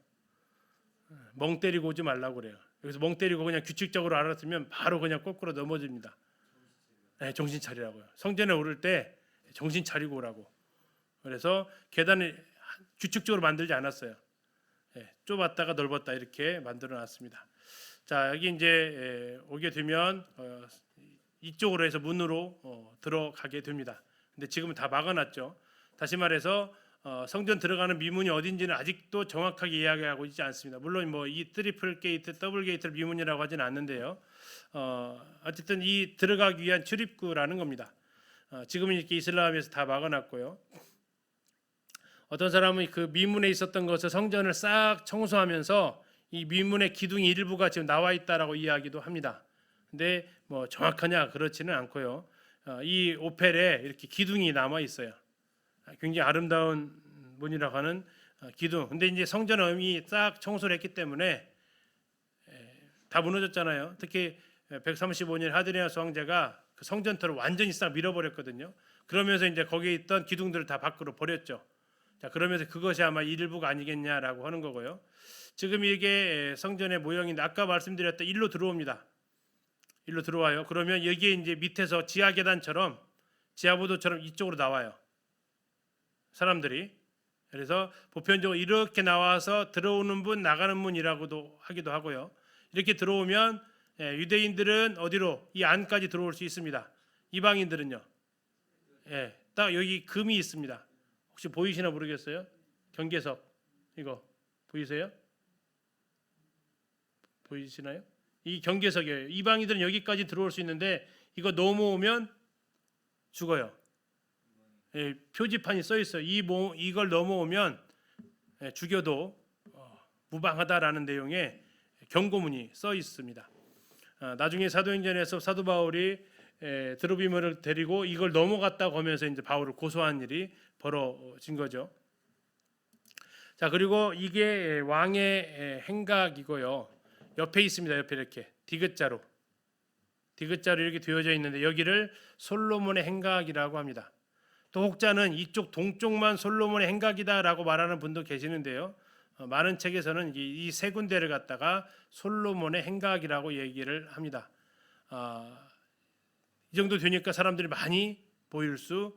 멍 때리고 오지 말라고 그래요. 여기서 멍 때리고 그냥 규칙적으로 알았으면 바로 그냥 거꾸로 넘어집니다. 네, 정신 차리라고요. 성전에 오를 때 정신 차리고 오라고. 그래서 계단을 규칙적으로 만들지 않았어요. 네, 좁았다가 넓었다 이렇게 만들어놨습니다. 자, 여기 이제 오게 되면 이쪽으로 해서 문으로 들어가게 됩니다. 근데 지금은 다 막아놨죠. 다시 말해서 성전 들어가는 미문이 어딘지는 아직도 정확하게 이야기하고 있지 않습니다. 물론 뭐 이 트리플 게이트, 더블 게이트를 미문이라고 하지는 않는데요. 어쨌든 이 들어가기 위한 출입구라는 겁니다. 지금은 이렇게 이슬람에서 다 막아놨고요. 어떤 사람은 그 미문에 있었던 것을 성전을 싹 청소하면서 이 미문의 기둥 일부가 지금 나와 있다라고 이야기도 합니다. 근데 뭐 정확하냐 그렇지는 않고요. 이 오펠에 이렇게 기둥이 남아 있어요. 굉장히 아름다운 문이라고 하는 기둥. 근데 이제 성전은 이미 싹 청소를 했기 때문에 다 무너졌잖아요. 특히 135년 하드리아스 황제가 그 성전터를 완전히 싹 밀어버렸거든요. 그러면서 이제 거기에 있던 기둥들을 다 밖으로 버렸죠. 자, 그러면서 그것이 아마 일부가 아니겠냐라고 하는 거고요. 지금 이게 성전의 모형인데 아까 말씀드렸던 일로 들어옵니다. 일로 들어와요. 그러면 여기에 이제 밑에서 지하 계단처럼 지하보도처럼 이쪽으로 나와요. 사람들이. 그래서 보편적으로 이렇게 나와서 들어오는 문 나가는 문이라고도 하기도 하고요. 이렇게 들어오면 유대인들은 어디로 이 안까지 들어올 수 있습니다. 이방인들은요. 딱 여기 금이 있습니다. 혹시 보이시나 모르겠어요? 경계석 이거 보이세요? 보이시나요? 이 경계석이에요. 이방인들은 여기까지 들어올 수 있는데 이거 넘어오면 죽어요. 표지판이 써 있어요. 이걸 넘어오면 죽여도 무방하다라는 내용의 경고문이 써 있습니다. 나중에 사도행전에서 사도 바울이 드로비모를 데리고 이걸 넘어갔다고 하면서 이제 바울을 고소한 일이 벌어진 거죠. 자, 그리고 이게 왕의 행각이고요. 옆에 있습니다. 옆에 이렇게 디귿자로 이렇게 되어져 있는데 여기를 솔로몬의 행각이라고 합니다. 또 혹자는 이쪽 동쪽만 솔로몬의 행각이다라고 말하는 분도 계시는데요. 많은 책에서는 이 세 군데를 갖다가 솔로몬의 행각이라고 얘기를 합니다. 이 정도 되니까 사람들이 많이 보일 수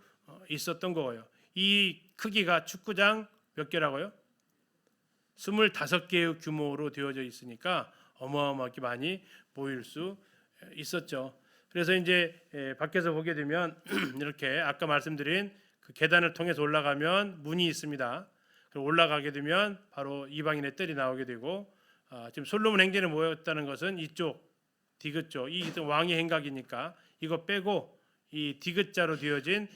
있었던 거예요. 이 크기가 축구장 몇 개라고요? 25개의 규모로 되어져 있으니까 어마어마하게 많이 보일 수 있었죠. 그래서 이제 밖에서 보게 되면 이렇게 아까 말씀드린 그 계단을 통해서 올라가면 문이 있습니다. 올라가게 되면 바로 이방인의 뜰이 나오게 되고 지금 솔로몬 행전에 모였다는 것은 이쪽 디귿 쪽, 이 왕의 행각이니까 이거 빼고 이 디귿자로 되어진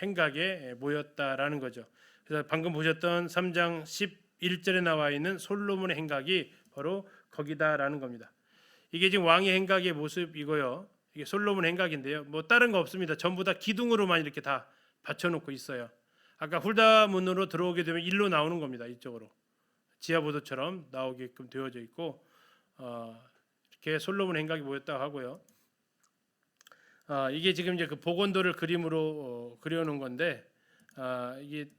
행각에 모였다라는 거죠. 그래서 방금 보셨던 3장 11절에 나와 있는 솔로몬의 행각이 바로 거기다라는 겁니다. 이게 지금 왕의 행각의 모습이고요. 이게 솔로몬 행각인데요. 뭐 다른 거 없습니다. 전부 다 기둥으로만 이렇게 다 받쳐놓고 있어요. 아까 훌다문으로 들어오게 되면 일로 나오는 겁니다. 이쪽으로 지하보도처럼 나오게끔 되어져 있고 이렇게 솔로몬 행각이 모였다고 하고요. 이게 지금 이제 그 복원도를 그림으로 그려놓은 건데 이게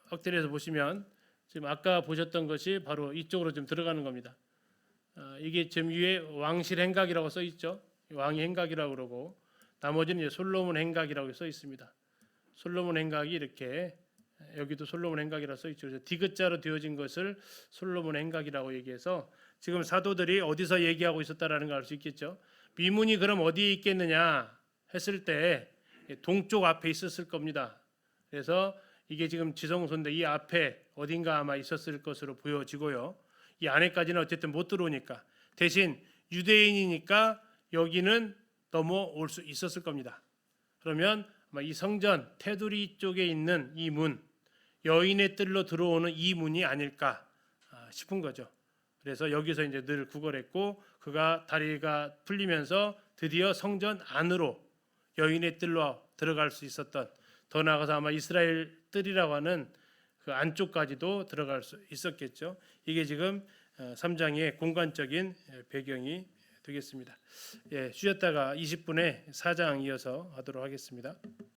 엎드려서 보시면 지금 아까 보셨던 것이 바로 이쪽으로 좀 들어가는 겁니다. 이게 지금 위에 왕실 행각이라고 써 있죠. 왕의 행각이라고 그러고 나머지는 이제 솔로몬 행각이라고 써 있습니다. 솔로몬 행각이 이렇게 여기도 솔로몬 행각이라고 써 있죠. 그래서 디귿자로 되어진 것을 솔로몬 행각이라고 얘기해서 지금 사도들이 어디서 얘기하고 있었다라는 걸 알 수 있겠죠. 미문이 그럼 어디에 있겠느냐 했을 때 동쪽 앞에 있었을 겁니다. 그래서 이게 지금 지성소인데 이 앞에 어딘가 아마 있었을 것으로 보여지고요. 이 안에까지는 어쨌든 못 들어오니까 대신 유대인이니까 여기는 넘어올 수 있었을 겁니다. 그러면 아마 이 성전 테두리 쪽에 있는 이 문, 여인의 뜰로 들어오는 이 문이 아닐까 싶은 거죠. 그래서 여기서 이제 늘 구걸했고 그가 다리가 풀리면서 드디어 성전 안으로 여인의 뜰로 들어갈 수 있었던, 더 나아가서 아마 이스라엘 뜰이라고 하는 그 안쪽까지도 들어갈 수 있었겠죠. 이게 지금 3장의 공간적인 배경이 되겠습니다. 쉬었다가 20분에 4장 이어서 하도록 하겠습니다.